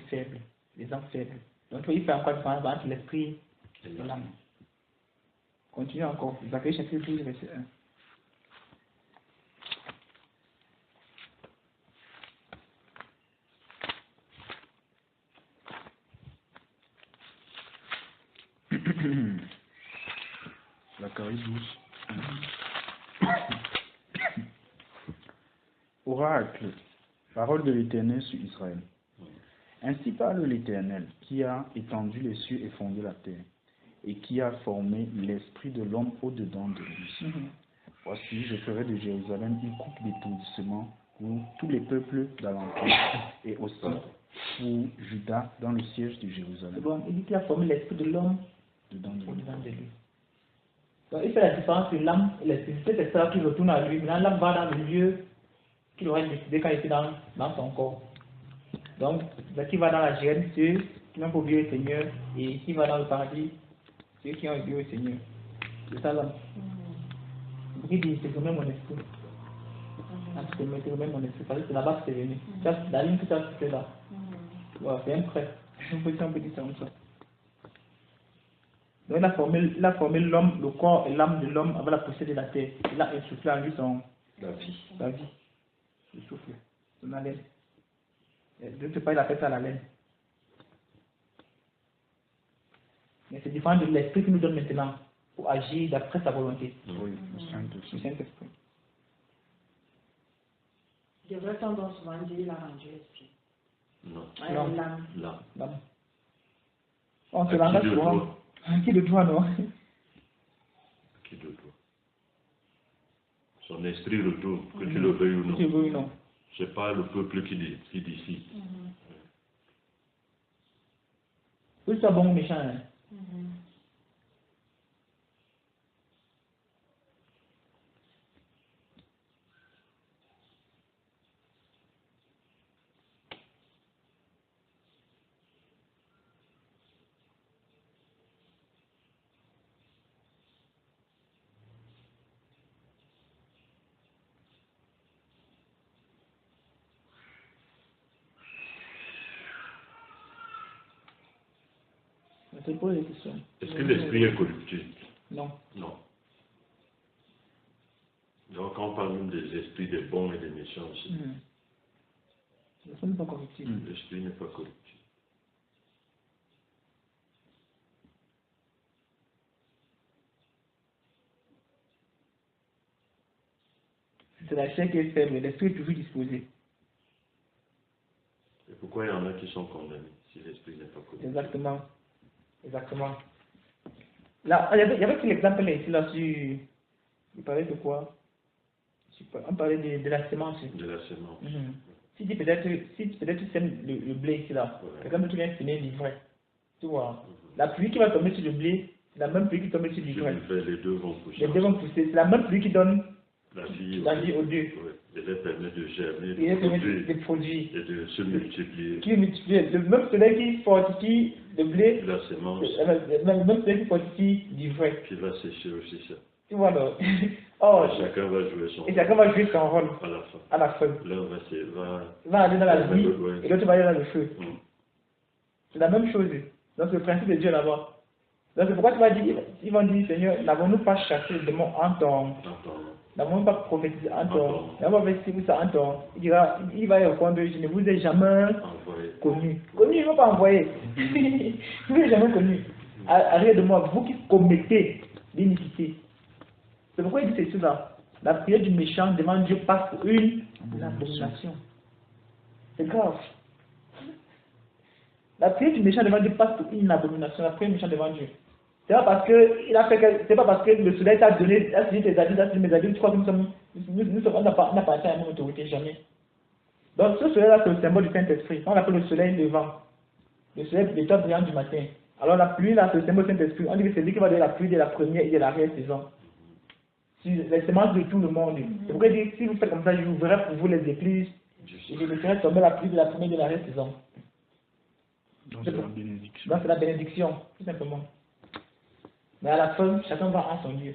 faible, les âmes faibles. Donc il fait encore différence entre l'esprit et l'âme. Continue encore. Zacharie chapitre 12, verset 1. Zacharie 12. Oracle, parole de l'Éternel sur Israël. Ainsi parle l'Éternel, qui a étendu les cieux et fondé la terre, et qui a formé l'esprit de l'homme au-dedans de lui. Voici, je ferai de Jérusalem une coupe d'étourdissement pour tous les peuples d'alentour, et aussi pour Juda dans le siège de Jérusalem. C'est bon, il dit qu'il a formé l'esprit de l'homme au-dedans de lui. Donc il fait la différence entre l'âme et l'esprit. C'est ça qui retourne à lui. Maintenant l'âme va dans le lieu qu'il aurait décidé quand il était dans son corps. Donc, qui va dans la gêne, ceux qui n'ont pas oublié le Seigneur, et qui va dans le paradis, ceux qui ont oublié le Seigneur. C'est ça l'âme. Il dit, c'est quand même mon esprit. C'est quand même mon esprit. Parce que c'est là-bas que c'est venu. La ligne que tu as fait là. Voilà, c'est un prêt. On peut dire ça comme ça. Donc il a formé l'homme, le corps et l'âme de l'homme avant la poussée de la terre. Il a insufflé en lui La vie. la vie. Le souffle, son haleine. De ne pas, il appelle ça la laine. Mais c'est différent de l'esprit qu'il nous donne maintenant pour agir d'après sa volonté. Oui, le Saint-Esprit. Le Saint-Esprit. Devrait-on donc souvent dire il a rendu esprit? Non. Non. L'âme. Là. L'âme. On se À qui langage de souvent. droit? Qui de toi, non? Qui de toi? Son esprit retourne, que tu le veuilles ou non. Tu veux ou non? C'est pas le peuple qui décide. Que tu sois bon ou méchant, hein? Je te pose des questions. Est-ce que l'esprit est corruptible? Non. Non. Donc quand on parle même des esprits des bons et des méchants aussi, L'esprit n'est pas corruptible. l'esprit n'est pas corruptible. C'est la chair qui est faible, l'esprit est toujours disposé. Et pourquoi il y en a qui sont condamnés si l'esprit n'est pas corruptible? Exactement. Exactement. Là, il y avait pris l'exemple là, ici, là, sur. Il parlait de quoi? On parlait de la semence. De la semence. Si peut-être tu sèmes le blé ici, là, Ouais. quelqu'un tu viens semer l'ivraie. Tu vois? La pluie qui va tomber sur le blé, c'est la même pluie qui tombe sur Je l'ivraie. le fais, les deux vont pousser. Les deux vont pousser. C'est la même pluie qui donne La vie aux deux. Ouais. Elle les permet de germer, Et elle permet de de produire. et de se multiplier. Qui multiplie. Le même soleil qui fortifie le blé, La semence le même soleil qui fortifie l'ivraie. qui va sécher aussi ça. Tu vois là? Oh, Chacun va jouer son et chacun va jouer son rôle à la fin. à la fin. L'un va Il va aller dans la vie Ouais. et l'autre va aller dans le feu. Mm. C'est la même chose. Donc c'est le principe de Dieu là-bas. Donc c'est pourquoi tu vas dire, ils vont dire, Seigneur, n'avons-nous pas chassé le démon en ton, Entends. n'avons-nous pas prophétisé en ton, n'avons pas fait ça en ton. Il va y répondre, je ne vous ai jamais Envoyé. connu. Connu, il ne va pas envoyer. Je ne vous ai jamais connu. Arrêtez de moi, vous qui commettez l'iniquité. C'est pourquoi il dit ceci là. La prière du méchant devant Dieu passe pour une abomination. C'est grave. La prière du méchant devant Dieu passe pour une abomination. La prière du méchant devant Dieu. C'est pas parce que il a fait c'est pas parce que le soleil t'a donné, a suivi tes avis, a suivi mes avis, tu crois que nous sommes, on n'a pas atteint la même autorité, jamais. Donc ce soleil là c'est le symbole du Saint-Esprit. On l'appelle le soleil levant. Le soleil l'étoile brillante du matin. Alors la pluie là c'est le symbole du Saint-Esprit. On dit que c'est lui qui va donner la pluie de la première et de l'arrière-saison. Sur les semences de tout le monde. C'est pourquoi il dit, si vous faites comme ça, je ouvrirai pour vous les écluses et je laisserai tomber la pluie de la première et de l'arrière-saison. Donc c'est la bénédiction. Donc c'est la bénédiction, tout simplement. Mais à la fin, chacun va en son lieu.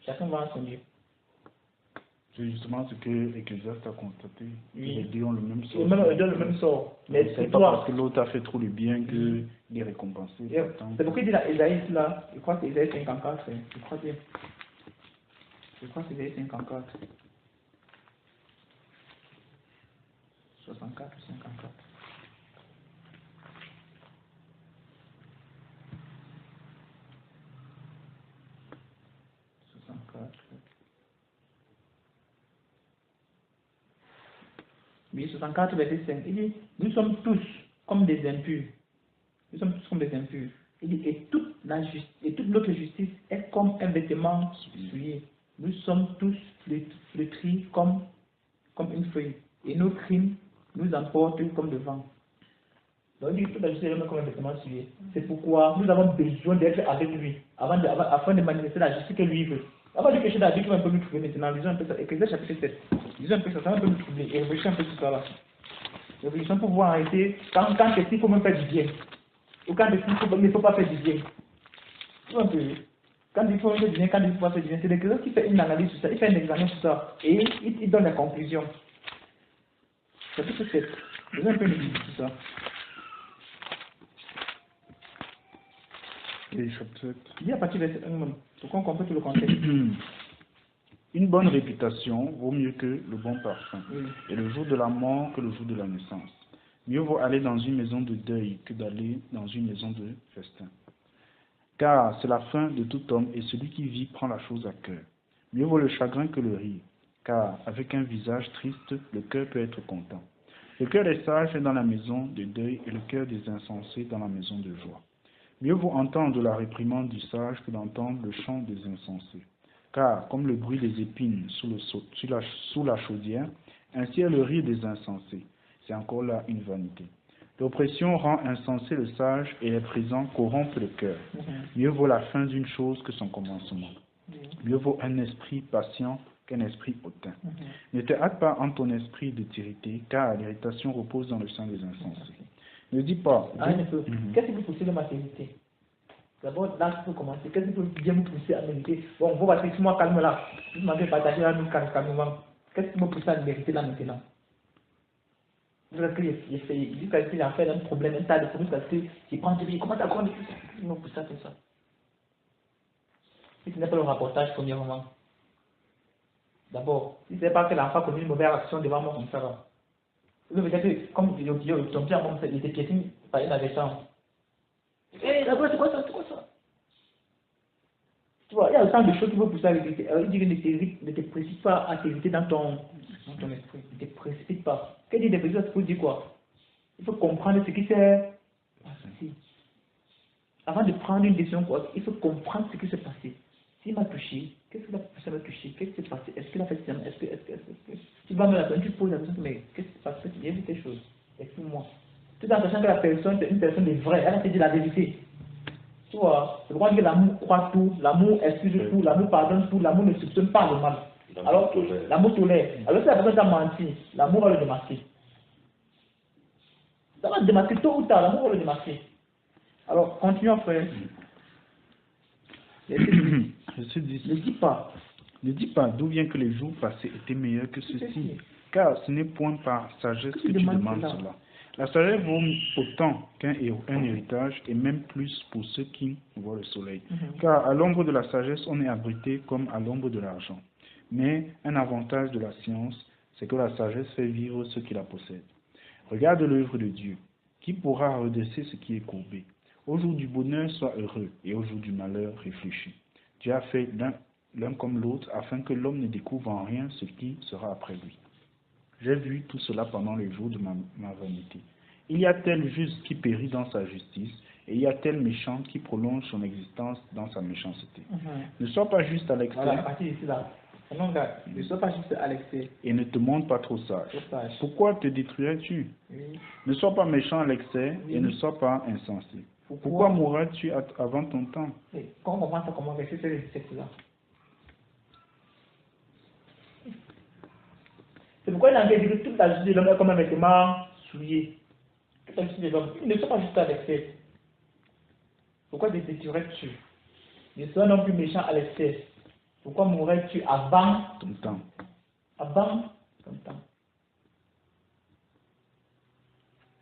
Chacun va en son lieu. C'est justement ce que Ecclésiaste a constaté. Oui. Les deux ont le même sort. Et même eux donnent le même sort. Mais C'est c'est pas toi. parce que l'autre a fait trop de bien qu'il est récompensé. C'est pourquoi il dit là, Ésaïe là, je crois que c'est Ésaïe 54, je crois bien. Je crois que c'est Ésaïe 54. 64 ou 54. Oui, 64, verset 5. Il dit, nous sommes tous comme des impurs. Nous sommes tous comme des impurs. Il dit, et toute notre justice est comme un vêtement souillé. Nous sommes tous flétris comme une feuille. Et nos crimes nous emportent comme le vent. Donc il dit, toute la justice est comme un vêtement souillé. C'est pourquoi nous avons besoin d'être avec lui, afin de manifester la justice que lui veut. Avant de quelque chose qui va un peu nous trouver maintenant, lisons un peu ça. Ecclésiaste chapitre 7. Lisons un peu ça, ça va un peu nous troubler. Et réfléchissons un peu sur ça là. Réfléchissons pour voir arrêter quand il faut même faire du bien. Ou quand il ne faut pas faire du bien. Tu vois un peu. Quand il faut faire du bien, quand il faut pas faire du bien. C'est l'Ecclésiaste qui fait une analyse sur ça, il fait un examen sur ça. Et il donne la conclusion. Chapitre 7. Lisons un peu sur ça. Et chapitre 7. Il dit à partir de verset 1 même. Pour qu'on comprenne tout le contexte. Une bonne réputation vaut mieux que le bon parfum, Oui. et le jour de la mort que le jour de la naissance. Mieux vaut aller dans une maison de deuil que d'aller dans une maison de festin. Car c'est la fin de tout homme, et celui qui vit prend la chose à cœur. Mieux vaut le chagrin que le rire, car avec un visage triste, le cœur peut être content. Le cœur des sages est dans la maison de deuil, et le cœur des insensés dans la maison de joie. Mieux vaut entendre la réprimande du sage que d'entendre le chant des insensés. Car, comme le bruit des épines sous la chaudière, ainsi est le rire des insensés. C'est encore là une vanité. L'oppression rend insensé le sage, et les présents corrompent le cœur. Mieux vaut la fin d'une chose que son commencement. Mieux vaut un esprit patient qu'un esprit hautain. Ne te hâte pas en ton esprit de t'irriter, car l'irritation repose dans le sein des insensés. Ne dis pas... Qu'est-ce qui peut pousser de ma vérité? D'abord, là, tu peux commencer. Qu'est-ce qui peut bien me pousser à méditer? Bon, on va passer, moi, calme là. Je m'avais partagé là, nous, calmement. Qu'est-ce qui me pousse à méditer là maintenant? Parce qu'il a fait un problème, un tas de problèmes, parce qu'il prend de vie. Comment t'as compris tout ça? Qu'est-ce qui me pousse à faire ça? Si ce n'est pas le rapportage, premièrement. D'abord, si ce n'est pas que l'enfant commet une mauvaise action devant moi comme ça, là. Je veux dire que, comme ton père, il était piétine par une agression. Eh, d'abord, c'est quoi ça? C'est quoi ça? Tu vois, il y a autant de choses qui vont pousser à l'éviter. Il dit que ne te précipite pas à t'éviter dans ton esprit. Ne te précipite pas. Qu'est-ce qu'il dit de précipite? Ça veut dire quoi? Il faut comprendre ce qui s'est passé. Avant de prendre une décision, il faut comprendre ce qui s'est passé. S'il m'a touché, qu'est-ce qu'il a poussé à me toucher? Qu'est-ce qui s'est passé? Est-ce qu'il a fait ça? Est-ce que... Tu vas me la tu poses la question, mais qu'est-ce qui s'est passé? Il y a vu quelque chose. Explique-moi. Tout en sachant que la personne, c'est une personne de vraie, elle a dit la vérité. Tu vois, je crois que l'amour croit tout, l'amour excuse tout, l'amour pardonne tout, l'amour ne soupçonne pas le mal. Alors, l'amour tolère. Alors, si la personne a menti, l'amour va le démasquer. Ça va le démasquer tôt ou tard, l'amour va le démasquer. Alors, continuons, frère. Je dis, ne dis pas. Ne dis pas d'où vient que les jours passés étaient meilleurs que ceux-ci, car ce n'est point par sagesse que tu demandes cela. La sagesse vaut autant qu'un héritage, et même plus pour ceux qui voient le soleil. Car à l'ombre de la sagesse, on est abrité comme à l'ombre de l'argent. Mais un avantage de la science, c'est que la sagesse fait vivre ceux qui la possèdent. Regarde l'œuvre de Dieu. Qui pourra redresser ce qui est courbé? Au jour du bonheur, sois heureux, et au jour du malheur, réfléchis. Dieu a fait l'un comme l'autre, afin que l'homme ne découvre en rien ce qui sera après lui. J'ai vu tout cela pendant les jours de ma vanité. Il y a tel juste qui périt dans sa justice, et il y a tel méchant qui prolonge son existence dans sa méchanceté. Ne sois pas juste à l'excès. Voilà, à partir d'ici là. Non, gars, ne sois pas juste à l'excès. Et ne te montre pas trop sage. Pourquoi te détruirais-tu? Ne sois pas méchant à l'excès, et ne sois pas insensé. Pourquoi mourras-tu avant ton temps? Quand on commence à comment verser ce texte-là. C'est pourquoi il a dit que toute la justice de l'homme est comme un vêtement souillé. Toute la justice de l'homme. Ne sois pas juste à l'excès. Pourquoi te détruirais-tu? Ne sois non plus méchant à l'excès. Pourquoi mourrais-tu avant ton temps? Avant ton temps.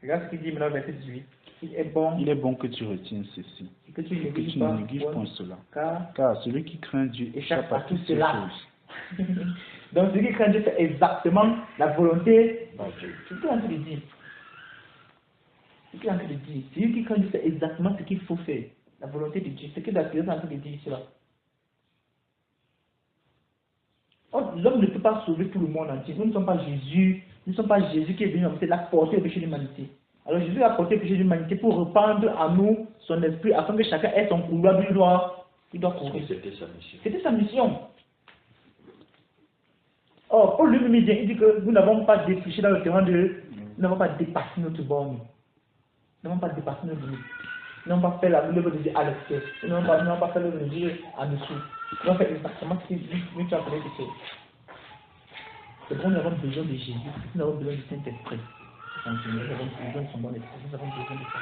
Regarde ce qu'il dit maintenant, verset 18. Il est bon que tu retiennes ceci, que tu ne négliges point cela. Car celui qui craint Dieu échappe à toutes ces cela. choses. Donc celui qui craint Dieu, c'est exactement la volonté de Dieu. C'est ce qu'il est en train de dire. Celui qui craint Dieu, c'est exactement ce qu'il faut faire. La volonté de Dieu. C'est ce que la Bible est en train de dire cela. L'homme ne peut pas sauver tout le monde entier. Nous ne sommes pas Jésus. Nous ne sommes pas Jésus qui est venu la porter le péché de l'humanité. Alors Jésus a porté le péché de l'humanité pour répandre à nous son esprit afin que chacun ait son couloir, il doit courir. C'était sa mission. C'était sa mission. Or, Paul lui-même il dit que nous n'avons pas défriché dans le terrain de... Nous n'avons pas dépassé notre borne. Nous n'avons pas dépassé notre limite. Nous n'avons pas fait l'œuvre de Dieu à l'extérieur. Nous n'avons pas fait l'œuvre de Dieu en dessous. Nous avons fait exactement ce que nous tu as appelé de faire. C'est bon, nous avons besoin de Jésus. Nous avons besoin du Saint-Esprit. Nous avons besoin de son bon esprit. Nous avons besoin de ça.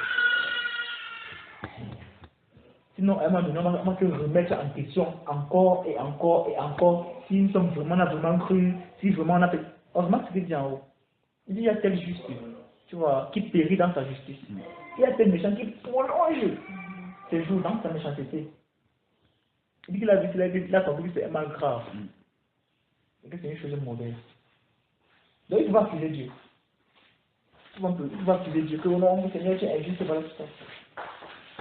Sinon, à un moment donné, on va que remettre en question encore et encore et encore si nous sommes vraiment, on a vraiment cru, si vraiment on a fait. Heureusement, ce qu'il dit en haut. Il dit il y a tel juste, tu vois, qui périt dans sa justice. Il y a tel méchant qui prolonge séjour dans sa méchanceté. Il dit qu'il a vu qu'il a compris que c'est un mal grave. Et que c'est une chose mauvaise. Donc il va accuser Dieu. Il va accuser Dieu que non, Seigneur, tu es injuste, voilà tout ça.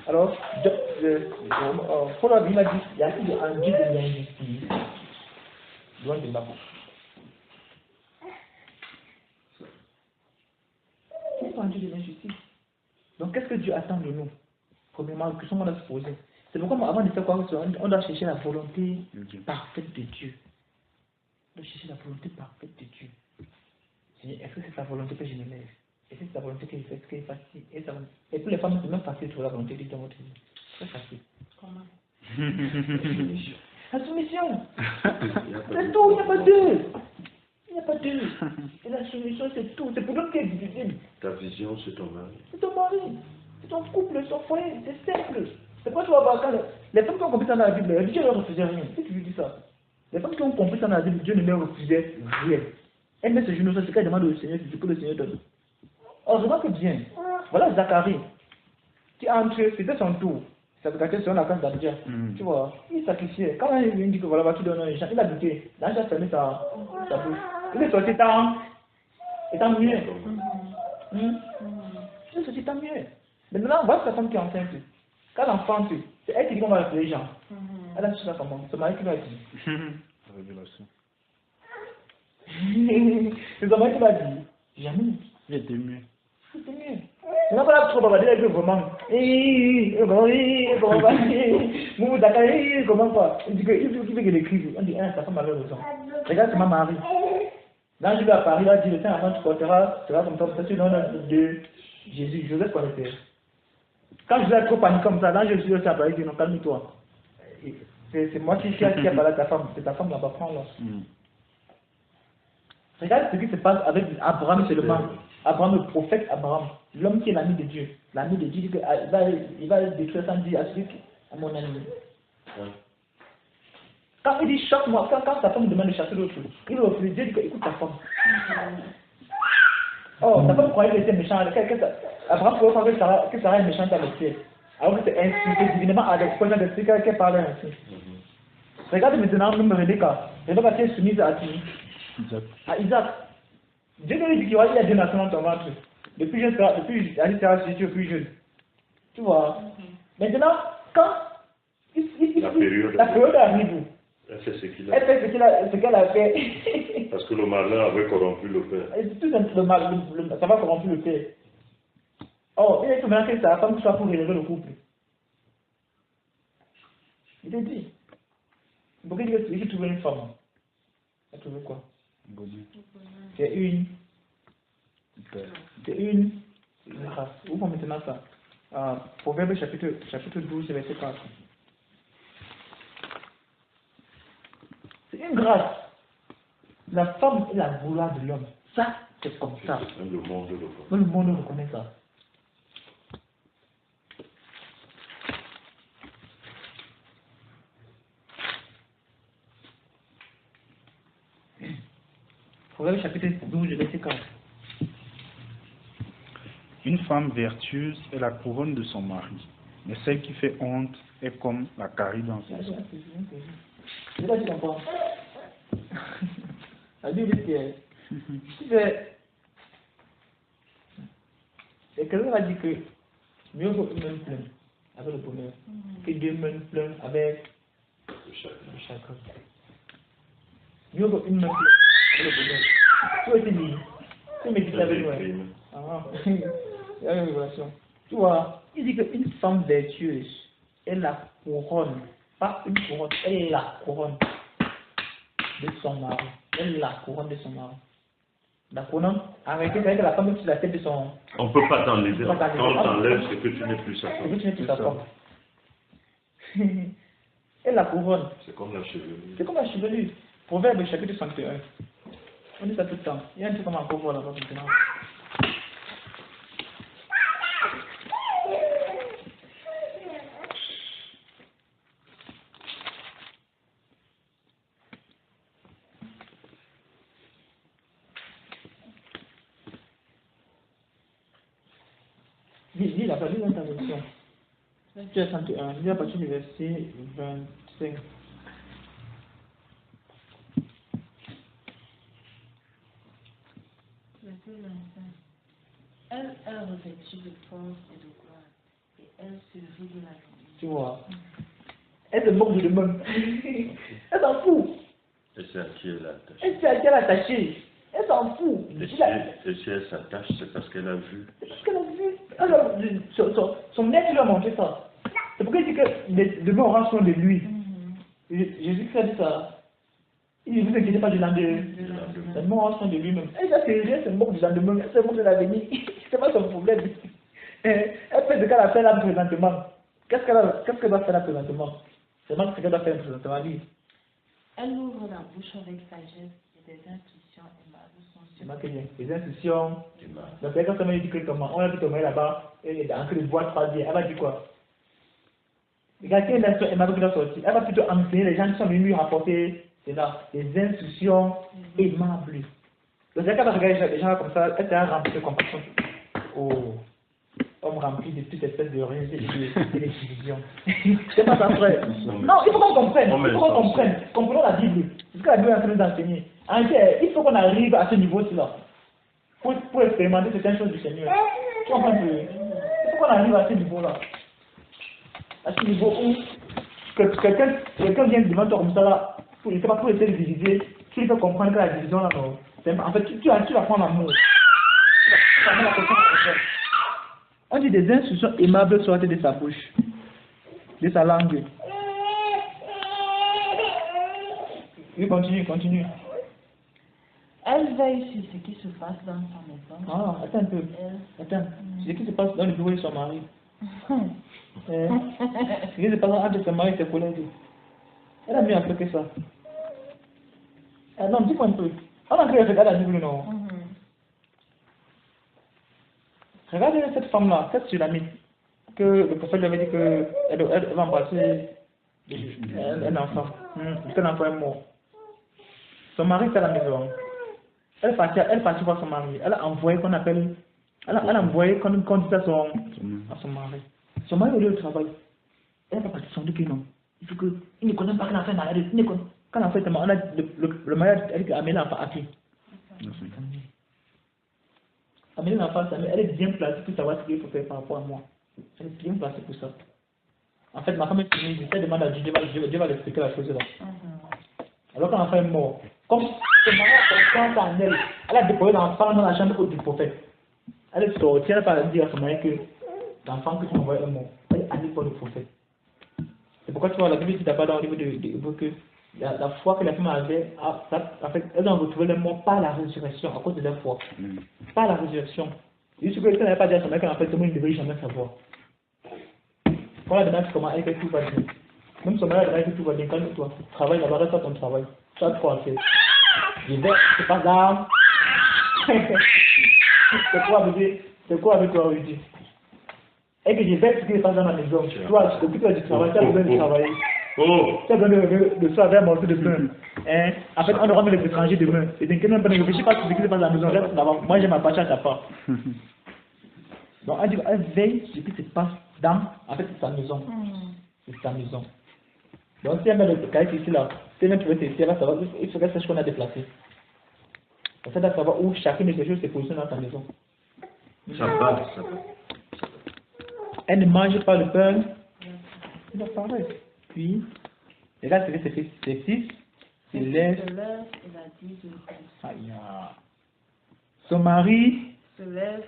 Alors, Paul a dit, il y a un Dieu de l'injustice. Loin de là. C'est pas un Dieu de l'injustice. Donc qu'est-ce que Dieu attend de nous? Premièrement, que on doit se poser. C'est pourquoi avant de faire quoi, on doit chercher la volonté parfaite de Dieu. On doit chercher la volonté parfaite de Dieu. Est-ce que c'est sa volonté que je me lève? Est-ce que c'est sa volonté que je fais ce qui est facile? Et pour les femmes, c'est même facile de trouver la volonté de Dieu dans votre vie. C'est facile. Comment? La soumission. C'est tout, il n'y a pas deux. Il n'y a pas deux. Et la soumission, c'est tout. C'est pour d'autres qui est difficile. Ta vision, c'est ton mari. C'est ton mari. C'est ton couple, c'est ton foyer. C'est simple. C'est pas toi, quand les femmes qui ont compris ça dans la Bible, Dieu ne leur refusait rien. Si tu lui dis ça. Les femmes qui ont compris ça dans la Bible, Dieu ne leur refusait rien. Elle met ses genoux sur ce qu'elle demande au Seigneur, c'est ce que le Seigneur donne. Or, remarque bien. Voilà Zacharie. Qui a entré, c'était son tour. Ça veut sur la case d'Abdia. Tu vois, il sacrifiait. Quand il lui dit que voilà, tu donnes un champ, il a douté. L'ange a fermé sa bouche. Il est sorti tant mieux. Il est sorti tant mieux. Maintenant, voilà sa femme qui est enceinte. Quand l'enfant tue, c'est elle qui dit qu'on va appeler les gens. Elle a su ça comment? C'est Marie qui l'a dit. Révélation. C'est son mari qui l'a dit. Jamais. Il était mieux. C'était mieux. Maintenant, voilà, trop bavarder avec le vraiment. Moumou Dakar, comment pas? Il dit qu'il veut qu'il écrive. On dit, sa femme avait raison. Regarde, c'est ma mari. Là, je vais à Paris, là, dit, le Saint avant tu porteras, sera comme ça, parce que tu donnes de Jésus. Joseph connaissait. Quand je vais trop paniquer comme ça, là, je suis aussi à Paris, je dis, non, calme-toi. C'est moi qui a parlé à ta femme. C'est ta femme là-bas, prends-la. Regarde ce qui se passe avec Abraham seulement. Abraham, le prophète Abraham, l'homme qui est l'ami de Dieu. L'ami de Dieu dit qu'il va détruire sans dire à celui qui est mon ami. Quand il dit chaque-moi, quand sa femme demande de chasser l'autre, il refuse. Dieu dit que écoute ta femme. Oh, sa femme croyait qu'elle était méchante. Abraham pouvait croire que Sarah est méchante avec elle. Alors que c'est insulté divinement à l'expression de ce qu'elle parlait ainsi. Regarde maintenant même Rebecca. Rebecca qui est soumise à qui? À Isaac. Dieu lui dit qu'il y a deux nations dans ton ventre. Le plus jeune sera, le plus jeune. Tu vois. Maintenant, quand la période arrive, elle fait ce qu'elle a fait. Parce que le malin avait corrompu le père. Et tout ça va corrompre le père. Oh, il est tout maintenant que sa femme soit pour élever le couple. Il te dit. Pourquoi il trouve une femme? Il a trouvé quoi? C'est une grâce. Où va maintenant ça? Proverbe chapitre 12, verset 4. C'est une grâce. La femme est la gloire de l'homme. Ça, c'est comme ça. Même le monde le reconnaît. Même le monde reconnaît ça. Proverbe chapitre 12, verset 4. Une femme vertueuse est la couronne de son mari, mais celle qui fait honte est comme la carie dans ses os. C'est là que tu comprends. La Bible dit que et quelqu'un a dit que mieux vaut une main pleine avec le bonheur que deux mains pleines avec le chagrin. Mieux vaut une main pleine avec le bonheur. Tu vois, c'est dit. Tu me dis ça avec moi. Il y a une révélation. Tu vois, il dit qu'une femme vertueuse est la couronne, pas une couronne, elle est la couronne de son mari. Elle est la couronne de son mari. La couronne, en réalité, c'est que la femme est sur la tête de son. On ne peut pas t'enlever. Quand on t'enlève, c'est que tu n'es plus sa femme. C'est que tu n'es plus sa femme. Et la couronne. C'est comme la chevelure. C'est comme la chevelure. Proverbe chapitre 61. On dit ça tout le temps. Il y a un truc comme un pauvre là-bas maintenant. Dis la famille d'intervention. Matthieu 31, lis à partir du verset 25. Verset 25. Elle est revêtue de force et de gloire, et elle survit de la nuit. Tu vois. Elle se moque de lui-même. Elle s'en fout. Et c'est à qui elle est attachée. Elle sait à qui elle est attachée. Elle s'en fout. Et si elle s'attache, c'est parce qu'elle a vu. C'est parce qu'elle a vu. Son être lui a montré ça. C'est pourquoi il dit que les démons auront soin de lui. Jésus-Christ a dit ça. Il dit, ne vous inquiétez pas du lendemain. Les démons auront soin de lui-même. Elle se moque du lendemain. Elle se moque de l'avenir. C'est pas son problème. Elle fait ce qu'elle a fait là présentement. Qu'est-ce qu'elle doit faire là présentement? C'est ce qu'elle doit faire présentement. Elle ouvre la bouche avec sagesse et des intuitions aimables sont C'est marqué bien. Les instructions. Donc, quand ça m'a dit que comment, on a vu Thomas là-bas, et il a en train de boire 3 bières. Elle va dire quoi? Regarde, quelle instruction aimable qui doit sortir. Elle va plutôt enseigner les gens qui sont venus lui rapporter, c'est là, les instructions aimables. Donc, quand elle va regarder les gens comme ça, elle sera remplie de compassion. Oh, homme rempli de toute espèce de rêves et de divisions. C'est pas ça, frère. Non, il faut qu'on comprenne. Il faut qu'on comprenne. Comprenons la Bible. C'est ce que la Bible est en train d'enseigner. En fait, il faut qu'on arrive à ce niveau-là. Pour expérimenter certaines choses du Seigneur. Tu comprends? Il faut qu'on arrive à ce niveau-là. À ce niveau où quelqu'un vient devant toi comme ça là, pour essayer de diviser, tu lui fais comprendre que la division là, non. En fait, tu vas prendre l'amour. On dit des instructions aimables sortent de sa bouche, de sa langue. Oui, continue. Elle veille sur ce qui se passe dans sa maison. Ah, attends un peu. Attends. Ce qui se passe dans le bureau de son mari. Ce qui se passe entre son mari et ses collègues. Elle a mieux appris que ça. Non, dis-moi un peu. On a créé regarder la Bible, non? Regardez cette femme-là, cette Sulamite, que le prophète lui avait dit qu'elle va embrasser un enfant. Cet enfant est mort. Son mari était à la maison. Elle est partie voir son mari. Elle a envoyé qu'on appelle. Elle a envoyé qu'on dise à son mari. Son mari au lieu de travail. Elle n'a pas parti, son dit que non. Il faut que. Il ne connaît pas qu'elle a fait mariage. Quand en fait, le mariage, elle a amené l'enfant à qui? Amener l'enfant, elle est bien placée pour savoir ce qu'il faut faire par rapport à moi. Elle est bien placée pour ça. En fait, ma femme est finie, je demande à Dieu, Dieu va l'expliquer la chose là. Alors quand l'enfant est mort, comme son mari a confiance en elle, elle a déposé l'enfant dans la chambre du prophète. Elle est sortie, elle va dire à son mari que l'enfant que tu m'envoies est mort. Elle est allée pour le prophète. C'est pourquoi tu vois, la Bible dit d'abord dans le livre de que la foi que la femme avait, en fait, elles ont retrouvé le mort par la résurrection, à cause de leur foi. Par la résurrection. Et ce que elle n'avait pas dit à son mec, en fait, tout le monde ne devait jamais savoir. On la demande comment elle fait tout va bien. Même son mari a demandé que tout va bien. Quand toi, tu travailles là-bas, reste à ton travail. Tu as quoi faire. Je vais, c'est pas grave. C'est quoi avec toi aujourd'hui? Et que je vais ce qui se passe dans la maison. Toi, depuis que tu as du travail, tu as besoin de travailler. Tu as besoin de ça avec un morceau de pain. En fait, on aura mis les étrangers demain. Et t'inquiète même pas, ne réfléchis pas sur ce qui se passe dans la maison. Reste là-bas. Moi, j'ai ma pacha à ta part. Donc, elle veille sur ce qui se passe dans, en fait, sa maison. C'est sa maison. Donc, si elle met le cahier ici, là, si elle met le ici, elle va savoir, il faut qu'elle sache qu'on a déplacé. Elle va savoir où chacune de ces choses se positionne dans sa maison. Ça va. Elle ne mange pas le pain. Il va parler. Puis, regarde ce que ses fils se lèvent. Son mari,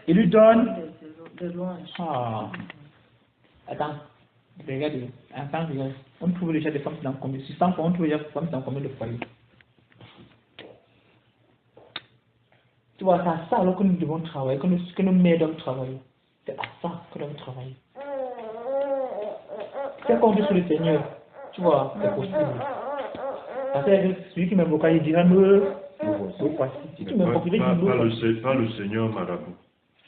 il lui donne. Attends, regarde, on trouve déjà des femmes dans combien? 600 fois, on trouve déjà des femmes dans combien de foyers? Tu vois, c'est à ça alors que nous devons travailler, que nos mères doivent travailler. C'est à ça que nous devons travailler. C'est compter sur le Seigneur. Tu vois, c'est possible. Parce que celui qui m'invoque, il dira voici. Si tu m'invoques, il va dire pas le Seigneur marabout.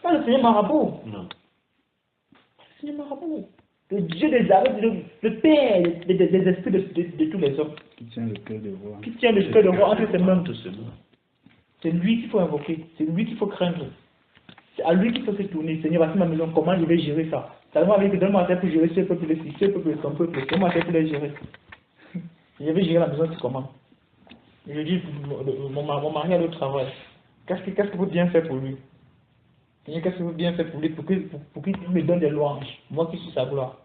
Pas le Seigneur marabout. Non. Le Seigneur marabout. Le Dieu des armes, le Père des esprits de tous les hommes. Qui tient le cœur de roi. Qui tient le cœur de roi entre ses mains. C'est lui qu'il faut invoquer. C'est lui qu'il faut craindre. C'est à lui qu'il faut se tourner. Seigneur, voici ma maison. Comment je vais gérer ça? Tellement avec que donne-moi la tête pour gérer ce peuple, ce peuple, son peuple, donne-moi la tête pour les gérer. Je vais gérer la maison, tu comment? Je dis, mon mari a le travail. Qu'est-ce que vous bien faire pour lui? Qu'est-ce que vous bien faire pour lui pour qu'il me donne des louanges? Moi qui suis sa gloire.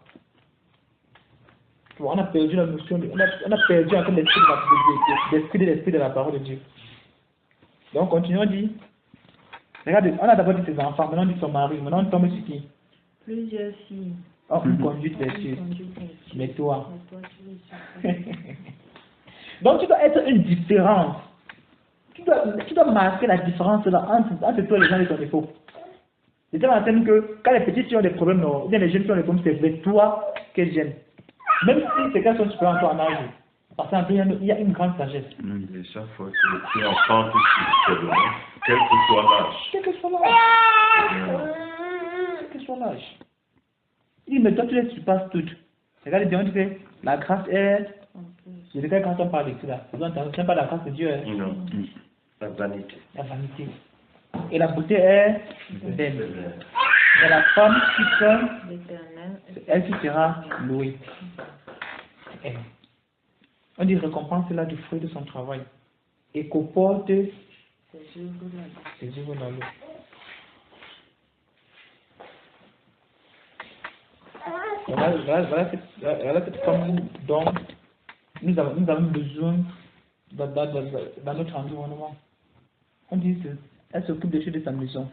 On a perdu la notion, on a perdu encore l'esprit de la parole de Dieu. Donc, continuons, on dit. Regardez, on a d'abord dit ses enfants, maintenant on dit son mari, maintenant on tombe sur qui? Plusieurs filles. Oh, une conduite vertueuse. Mais toi. Donc, tu dois être une différence. Tu dois marquer la différence là, entre toi et les gens de ton époque. C'est tellement la scène que quand les petits ont des problèmes, non, ou bien les jeunes qui ont des problèmes, c'est avec toi qu'elles gênent. Même si ces cas sont supérieurs à toi en âge, parce qu'il y a une grande sagesse. Et chaque fois que tu entends spirituellement, quel que soit l'âge. Quel que soit l'âge. Quel que soit l'âge. Il dit, mais toi tu les surpasses toutes. Regardez bien, tu fais, la grâce est... Je sais quand on parle de cela. Vous n'entendez pas la grâce de Dieu. Hein? Non. La vanité. La vanité. Et la beauté est belle. Et la femme qui s'aime, elle qui sera louée. Elle. On dit récompense là du fruit de son travail. Et comporte ses œuvres dans l'eau. Voilà cette femme dont nous avons besoin dans notre environnement. On dit qu'elle s'occupe des choses de sa maison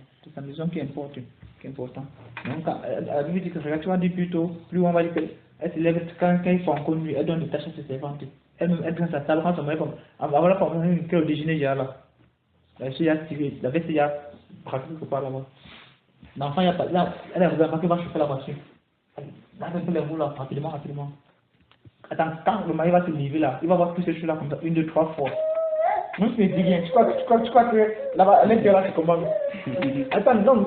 qui est important. Donc, elle lui dit que regarde, tu vas dire plutôt, plus on va dire qu'elle se lève quand il faut encore nuit, elle donne des tâches à ses servantes. Elle prend sa table, quand son mari, avant la formation qu'elle au déjeuner, il y a là. La fille a tiré, la veste, il y a pratique quelque part là-bas. L'enfant, il n'y a pas, là, elle a remarqué qu'il va chauffer la voiture. Elle fait les roues là, rapidement. Attends, quand le mari va se lever là, il va voir tous ces choses là comme ça, 1, 2, 3 fois. Non, tu ne dis rien. Tu crois que là-bas, à l'intérieur, c'est comment? Attends, même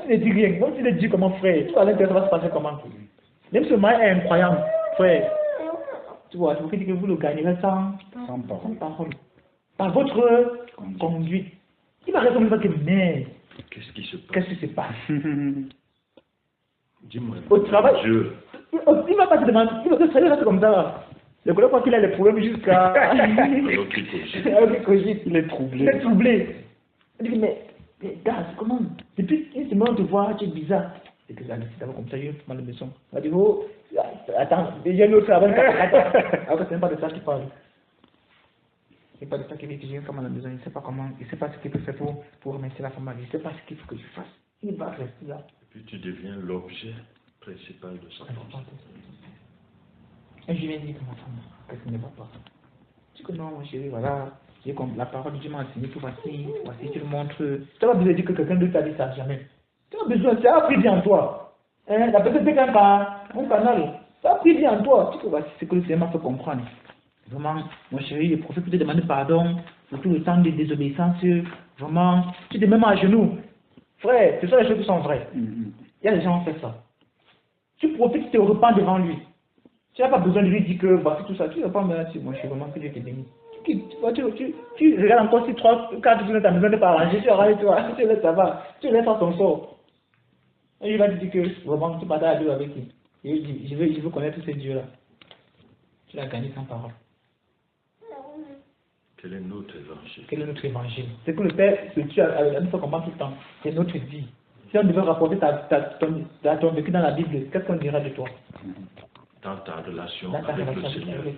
si tu ne dis rien, même si tu ne dis comment, frère, tu vois, à l'intérieur, ça va se passer comment? Même si le mari est incroyable, frère, tu vois, je vous dis que vous le gagnerez sans parole. Par votre conduite. Il va répondre que, mais, qu'est-ce qui se passe? Qu'est-ce qui se passe? Dis-moi. Au travail, il ne va pas te demander, il va te faire comme ça. Le collègue, quand il a les problèmes jusqu'à... Il est troublé. Il dit, mais gars, comment? Depuis une semaine, on te voit, tu es bizarre. C'est que ça décide d'avoir comme ça, il y a mal de maison. Il va dire, oh, attends, il y a l'autre avant, alors c'est même pas de ça qu'il parle. C'est pas de ça qu'il dit que j'ai une femme à la maison, il ne sait pas comment, il ne sait pas ce qu'il peut faire pour remercier la femme, il ne sait pas ce qu'il faut que je fasse. Il va rester là. Et puis tu deviens l'objet principal de son enfant. Et je viens dire que ma femme, qu'est-ce qui ne va pas? Je dis que non, mon chéri, voilà, la parole de Dieu m'a enseigné tout voici, tu le montres. Tu n'as pas besoin de dire que quelqu'un d'autre t'a dit ça, jamais. Tu as besoin, ça a pris bien en toi. Hein? La personne fait un canal, ça a pris bien en toi. Tu sais que voici ce que le Seigneur m'a fait comprendre. Vraiment, mon chéri, le prophète peut te demander pardon pour tout le temps de désobéissance. Vraiment, tu te mets à genoux. Frère, ce sont les choses qui sont vraies. Il y a des gens qui ont fait ça. Tu profites, tu te repens devant lui. Tu n'as pas besoin de lui dire que voici tout ça. Tu ne vas pas me dire, moi je suis vraiment que Dieu te bénit. Tu regardes encore si 3, 4 jours de ta maison n'est pas arrangée, tu arranges toi, tu laisses ça va, tu laisses à ton sort. Et il va te dire que vraiment tu parles à Dieu avec lui. Et il dit, je veux connaître ces dieux-là. Tu l'as gagné sans parole. Quel est notre évangile? Quel est notre évangile? C'est que le Père se tue avec la comment tout le temps. C'est notre vie. Si on devait rapporter ton vécu dans la Bible, qu'est-ce qu'on dirait de toi? Dans ta relation avec le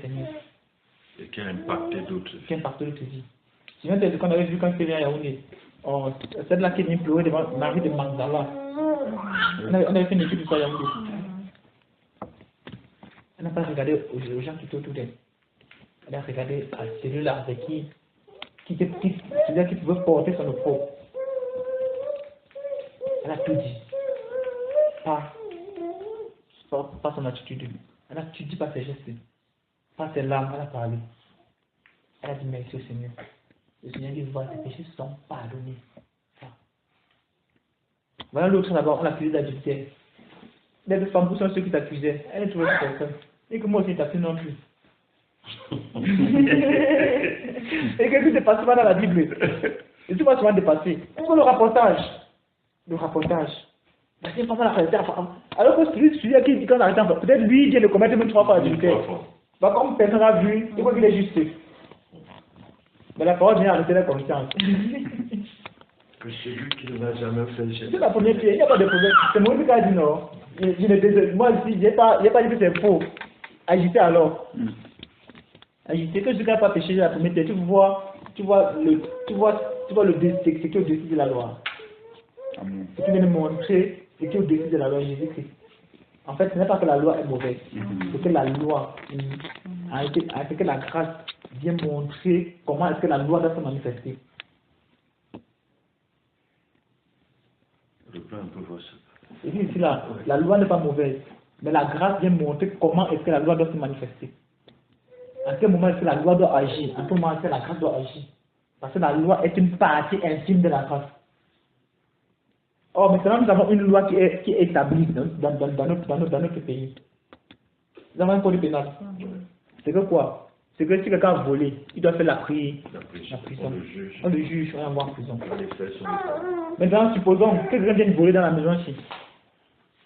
Seigneur. Et qui a impacté d'autres vies. Qui a impacté d'autres vies. Tu viens de ce qu'on avait vu quand tu venu à Yaoundé. Celle-là qui est venue pleurer devant Marie de Magdala. On avait fait une étude de ça à Yaoundé. Elle n'a pas regardé aux gens qui étaient autour d'elle. Elle a regardé à celui-là avec qui pouvait porter son opprobre. Elle a tout dit. Pas son attitude. Elle a tout dit par ses gestes. Par ses larmes, elle a parlé. Elle a dit merci au Seigneur. Le Seigneur dit, voilà, tes péchés sont pardonnés. Voilà l'autre là-bas, on l'accusait d'adultère. Les deux femmes, où sont ceux qui t'accusaient? Elle est trouvée sur quelqu'un. Et que moi aussi, t'accuse non plus. Et qu'est-ce qui s'est passé dans la Bible? Et tout va souvent dépasser. On voit le rapportage. Deuxième fois, on l'a arrêté. Alors que celui qui dit qu'on a arrêté, peut-être lui, il vient de commettre même 3 fois l'adultère. Bah, comme personne n'a vu, il voit qu'il est juste. Mais la parole vient arrêter la conscience. Que celui qui ne l'a jamais fait, c'est la première pierre, il n'y a pas de problème. C'est moi qui a dit non. Moi aussi, je n'ai pas dit que c'est faux. Agiter alors. Agiter, que celui qui n'a pas péché la première pierre, tu vois le c'est qui est au-dessus de la loi. Ce qui vient de montrer, c'est qui est au-dessus de la loi Jésus-Christ. En fait, ce n'est pas que la loi est mauvaise, c'est que la loi a fait que la grâce vient montrer comment est-ce que la loi doit se manifester. Reprends un peu voir ça. Et ici là, la loi n'est pas mauvaise, mais la grâce vient montrer comment est-ce que la loi doit se manifester. À quel moment est-ce que la loi doit agir, à quel moment est-ce que la grâce doit agir. Parce que la loi est une partie intime de la grâce. Or, maintenant, nous avons une loi qui est établie dans notre pays. Nous avons un code pénal. C'est que quoi? C'est que si quelqu'un a volé, il doit faire la prison. On le juge, on va en prison. Maintenant, supposons que quelqu'un vienne voler dans la maison ici.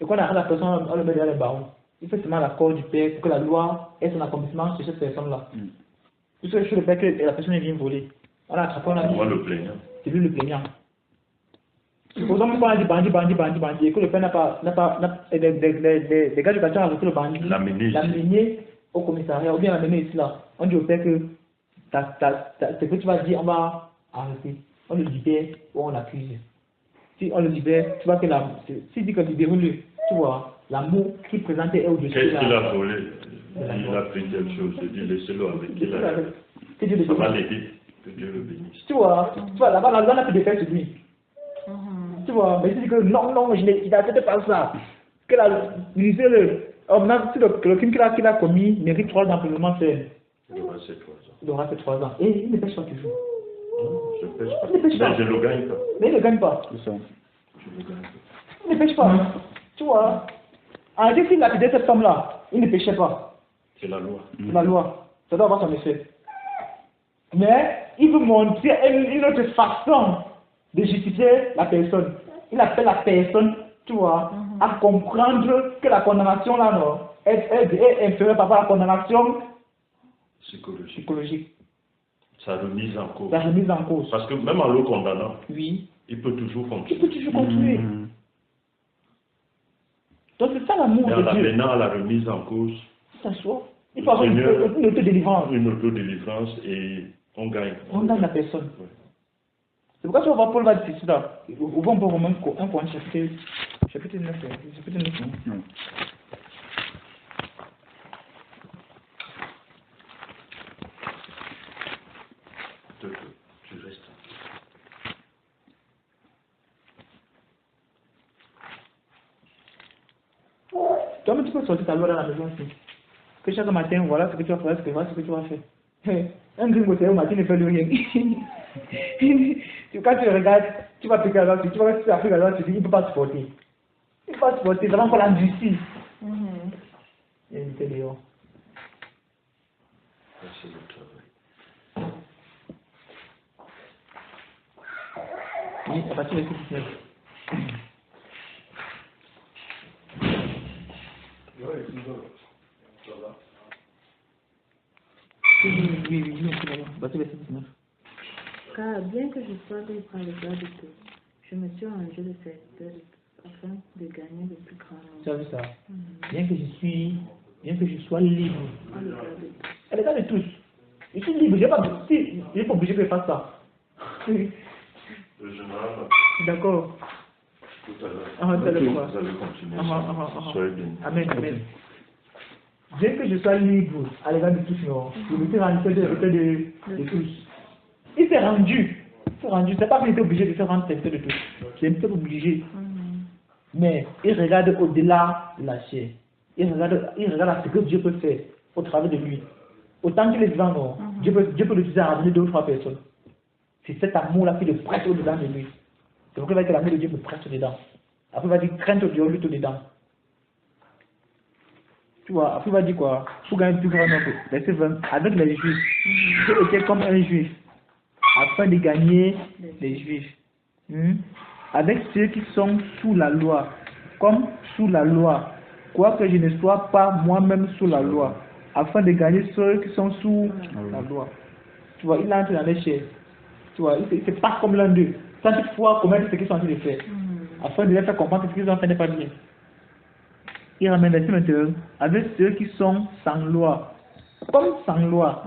Et qu'on arrête la personne, on le met dans les barreaux. Il faut seulement l'accord du père pour que la loi ait son accomplissement sur cette personne-là. Puisque sur le père que la personne vient voler. On a attrapé, on a dit. Le plaignant. C'est lui le plaignant. Supposons qu'on a dit bandit, et que le père n'a pas, des gars du quartier ont arrêté le bandit. L'amener au commissariat, ou bien l'amener ici là. On dit au père que ce que tu vas dire, on va arrêter. On le libère ou on l'accuse. Si on le libère, tu vois que si dit que libérons-le, tu vois, l'amour qui présentait est au-dessus de la... Qu'est-ce qu'il a volé? Il a pris quelque chose, il dit laissez-le avec qui ça va l'aider, que Dieu le bénisse. Tu vois, là-bas, la loi n'a plus de fait sur lui. Tu vois, mais il dit que non, il n'a fait pas ça. Que lisez-le. Maintenant, si le crime qu'il a commis mérite 3 ans d'emprisonnement ferme. Il aura fait 3 ans. Et il ne pêche pas toujours. Non, je ne pêche pas. Mais je ne le gagne pas. Mais il ne gagne pas. C'est ça. Je ne gagne pas. Il ne pêche pas. Tu vois. En fait, s'il a lapidé cette femme-là, il ne pêchait pas. C'est la loi. C'est la loi. Ça doit avoir son effet. Mais il veut montrer une autre façon de justifier la personne. Il appelle la personne, tu vois, à comprendre que la condamnation là, non, est inférieure par rapport à la condamnation psychologique. Sa remise en cause. La remise en cause. Parce que même en le condamnant, oui, il peut toujours continuer. Il peut toujours continuer. Donc c'est ça l'amour de Dieu. En l'amenant à la remise en cause, ça soit. Il faut avoir une autodélivrance. Une autodélivrance et on gagne. On gagne la personne. Ouais. C'est pourquoi tu vas voir Paul va dire cela. Ouvrons pour Romains 1 point chapitre 9. Tu restes. Toi-même, tu peux sortir ta loi dans la maison aussi. Que chaque matin, voilà ce que tu vas faire, ce que tu vas faire. Un gringo, c'est au matin, il ne fait rien. Quand tu regardes, tu vas piquer la loi, tu vas appliquer la loi, tu dis, il ne peut pas supporter. Il ne peut pas supporter, ça va encore l'endurcir. Il y a une télé. C'est le travail. Oui, à partir de 19. Oui, car bien que je sois libre à l'égard de tous, je me suis rangé le serviteur de tous afin de gagner le plus grand nombre. Tu as vu ça? Bien que je sois libre à l'égard de tous. Je suis libre, je n'ai pas obligé de faire ça. Le général. D'accord. Tout à l'heure. Vous allez continuer. Soyez bénis. Amen. Bien que je sois libre à l'égard de tous, non, je me suis rendu de tous. Il s'est rendu. C'est pas qu'il était obligé de se rendre serviteur de tous. Il n'était pas obligé. Mais il regarde au-delà de la chair. Il regarde à ce que Dieu peut faire au travers de lui. Autant qu'il est vivant, non, Dieu peut l'utiliser à ramener 2 ou 3 personnes. C'est cet amour-là qui le presse au-dedans de lui. C'est pourquoi il va dire que l'amour de Dieu me presse au-dedans. Après, il va dire crainte au Dieu, lutte au-dedans. Tu vois, après, il va dire quoi? Pour gagner plus grand nombre. Verset 20. Avec les Juifs, Dieu était comme un Juif, afin de gagner les Juifs. Avec ceux qui sont sous la loi, comme sous la loi, quoique je ne sois pas moi-même sous la loi, afin de gagner ceux qui sont sous la loi. Tu vois, il entre dans les chaises. Tu vois, il se passe comme l'un d'eux. Sans toutefois commettre ce qu'ils sont en train de faire. Afin de les faire comprendre que ce qu'ils ont fait n'est pas bien. Il ramène les maintenant avec ceux qui sont sans loi. Comme sans loi.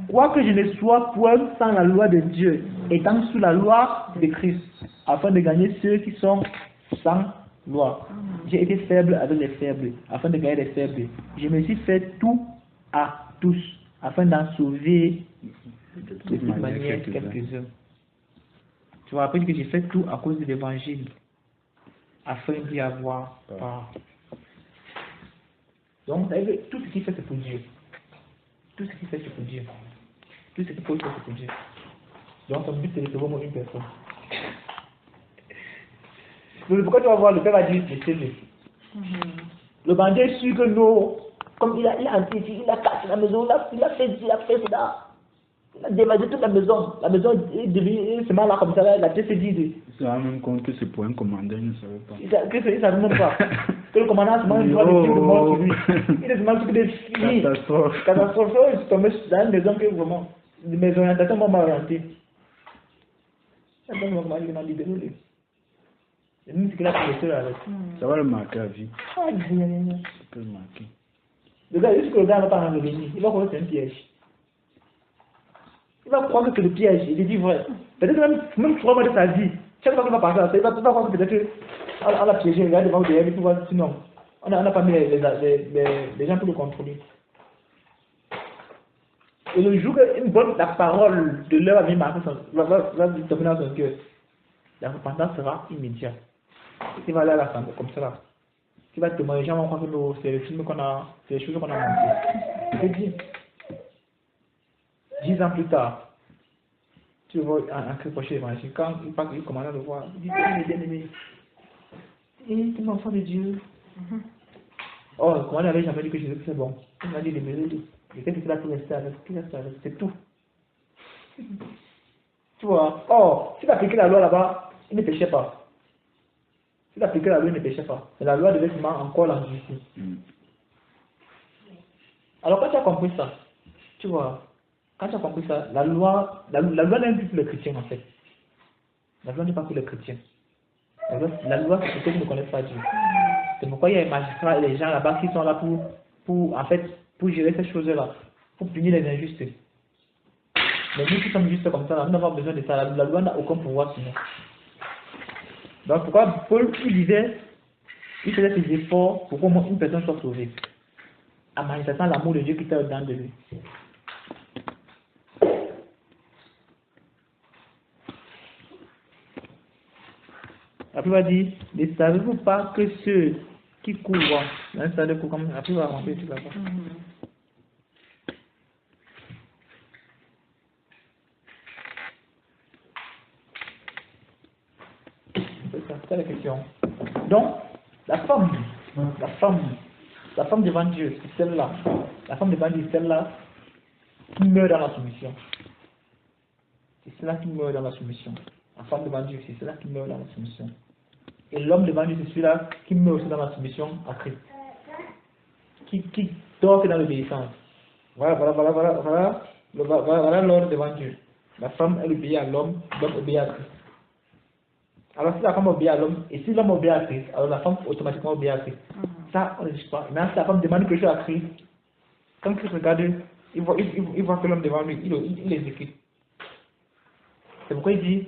Quoique je ne sois point sans la loi de Dieu, étant sous la loi de Christ, afin de gagner ceux qui sont sans loi. J'ai été faible avec les faibles, afin de gagner les faibles. Je me suis fait tout à tous, afin d'en sauver de toute manière quelques-uns. Tu vois, après que j'ai fait tout à cause de l'évangile, afin d'y avoir part. Donc, tout ce qu'il fait, c'est pour Dieu. Tout ce qu'il fait, c'est pour Dieu. Tout ce qu'il faut faire, c'est pour Dieu. Donc, ton but, c'est de sauver au moins une personne. Donc, pourquoi tu vas voir, le père va dire, c'est lui. Le bandit est sûr que non. Comme il a anticipé, il a cassé la maison, il a fait ci, il a fait ça. Il a dévasté toute la maison. La maison est devenue seulement là comme ça, la tête s'est vide. Il se rend même compte que c'est pour un commandant, il ne savait pas. Il ne savait même pas. Que le commandant se mange droit de de mort sur lui. Il ne se mange que des filles. Catastrophe. Catastrophe. Il est tombé dans une maison que vraiment, mes orientations m'ont mal orienté. Ça m'a libéré. Et même ce qu'il a fait avec. Ça va le marquer à vie. Ah, Ça peut le marquer. Le gars, juste que le gars n'a pas revenir, il va croire que c'est un piège. Il va croire que c'est le piège, il dit vrai. Peut-être même 3 mois de sa vie, chaque fois qu'il va passer à ça, il va croire que peut-être on l'a piégé, il va devant le derrière, il va dire sinon, on n'a pas mis les gens pour le contrôler. Et le jour où la parole de l'heure va venir va tomber dans son cœur, la repentance sera immédiate. Il va aller à l'assemblée comme ça là. Il va témoigner, les gens vont croire que c'est le film qu'on a, c'est les choses qu'on a montées. C'est bien. 10 ans plus tard, tu vois un crépochet évangile, quand il commence à le voir, il dit, il est bien aimé. Et c'est l'enfant de Dieu. Oh, comment il n'avait jamais dit que Jésus c'est bon. Il m'a dit de mériter. Et qu'est-ce qu'il a tout resté avec, c'est tout. Tu vois, oh, s'il appliquait la loi là-bas, il ne péchait pas. S'il appliquait la loi, il ne péchait pas. Mais la loi devait se mettre encore la justice. Alors quand tu as compris ça, tu vois, quand tu as compris ça, la loi n'est plus pour les chrétiens en fait. La loi n'est pas pour les chrétiens. La loi c'est pour ceux qui ne connaissent pas Dieu. C'est pourquoi il y a les magistrats et les gens là-bas qui sont là pour gérer ces choses-là, pour punir les injustes. Mais nous qui sommes justes comme ça, nous n'avons pas besoin de ça. La loi n'a aucun pouvoir sinon. Donc pourquoi Paul il faisait ses efforts pour qu'au moins une personne soit sauvée, en manifestant l'amour de Dieu qui était au-dedans de lui. Après il va dire, ne savez-vous pas que ceux qui courent, après il va rentrer, tu vas voir. C'est la question. Donc, la femme devant Dieu, c'est celle-là. La femme devant Dieu, c'est celle-là qui meurt dans la soumission. C'est celle-là qui meurt dans la soumission. La femme devant Dieu, c'est celle-là qui meurt dans la soumission. Et l'homme devant Dieu, c'est celui-là qui meurt aussi dans la soumission à Christ. Qui dort que dans l'obéissance. Voilà l'homme devant Dieu. La femme, elle obéit à l'homme, l'homme obéit à Christ. Alors si la femme obéit à l'homme, et si l'homme obéit à Christ, alors la femme automatiquement obéit à Christ. Ça, on ne dit pas. Maintenant, si la femme demande quelque chose à Christ, quand Christ regarde, il voit que l'homme devant lui, il l'exécute. C'est pourquoi il dit,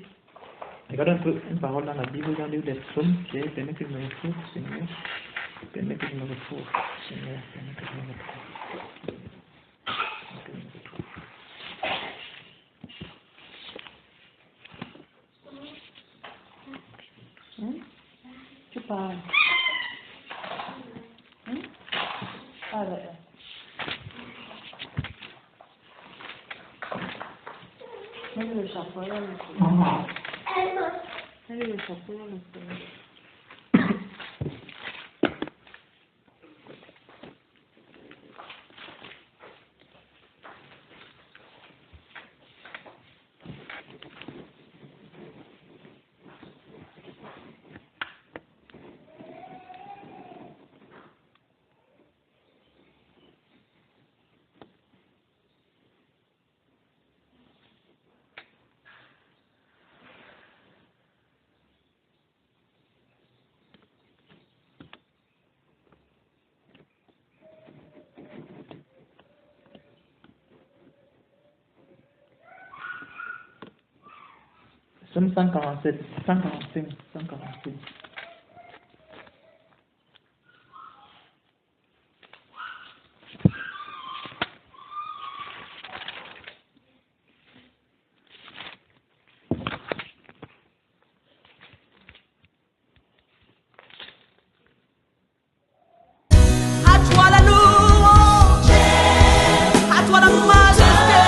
regarde un peu une parole dans la Bible, dans le livre des psaumes, c'est permet que je me retrouve, Seigneur. Permet que je me retrouve, Seigneur. Permet que je me retrouve. Tu parles. Parle. Mets le chapeau là, le Mets le chapeau là, le Psaume 147, 145, 145. À toi la louange, à toi la majesté,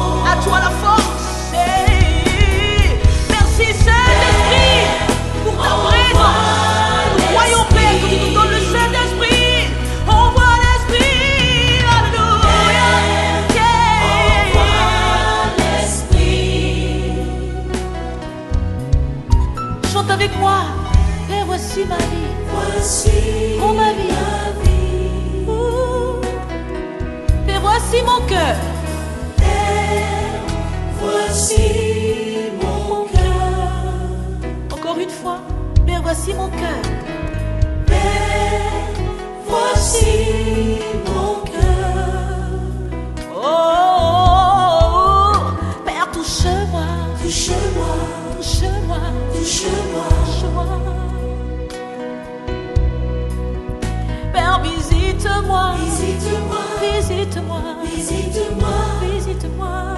à toi la force. Merci Saint-Esprit pour ta présence. Nous croyons Père que tu nous donnes le Saint-Esprit. Envoie l'Esprit, alléluia. Chante avec moi, Père, voici ma vie. Oh ma vie, Ouh. Père, voici mon cœur. Voici mon cœur. Encore une fois, Père, voici mon cœur. Père, voici mon cœur. Oh, oh, oh, Père, touche-moi, Touche-moi, touche-moi, touche-moi. touche-moi. Père, visite-moi, Visite-moi, visite-moi, visite-moi. visite-moi.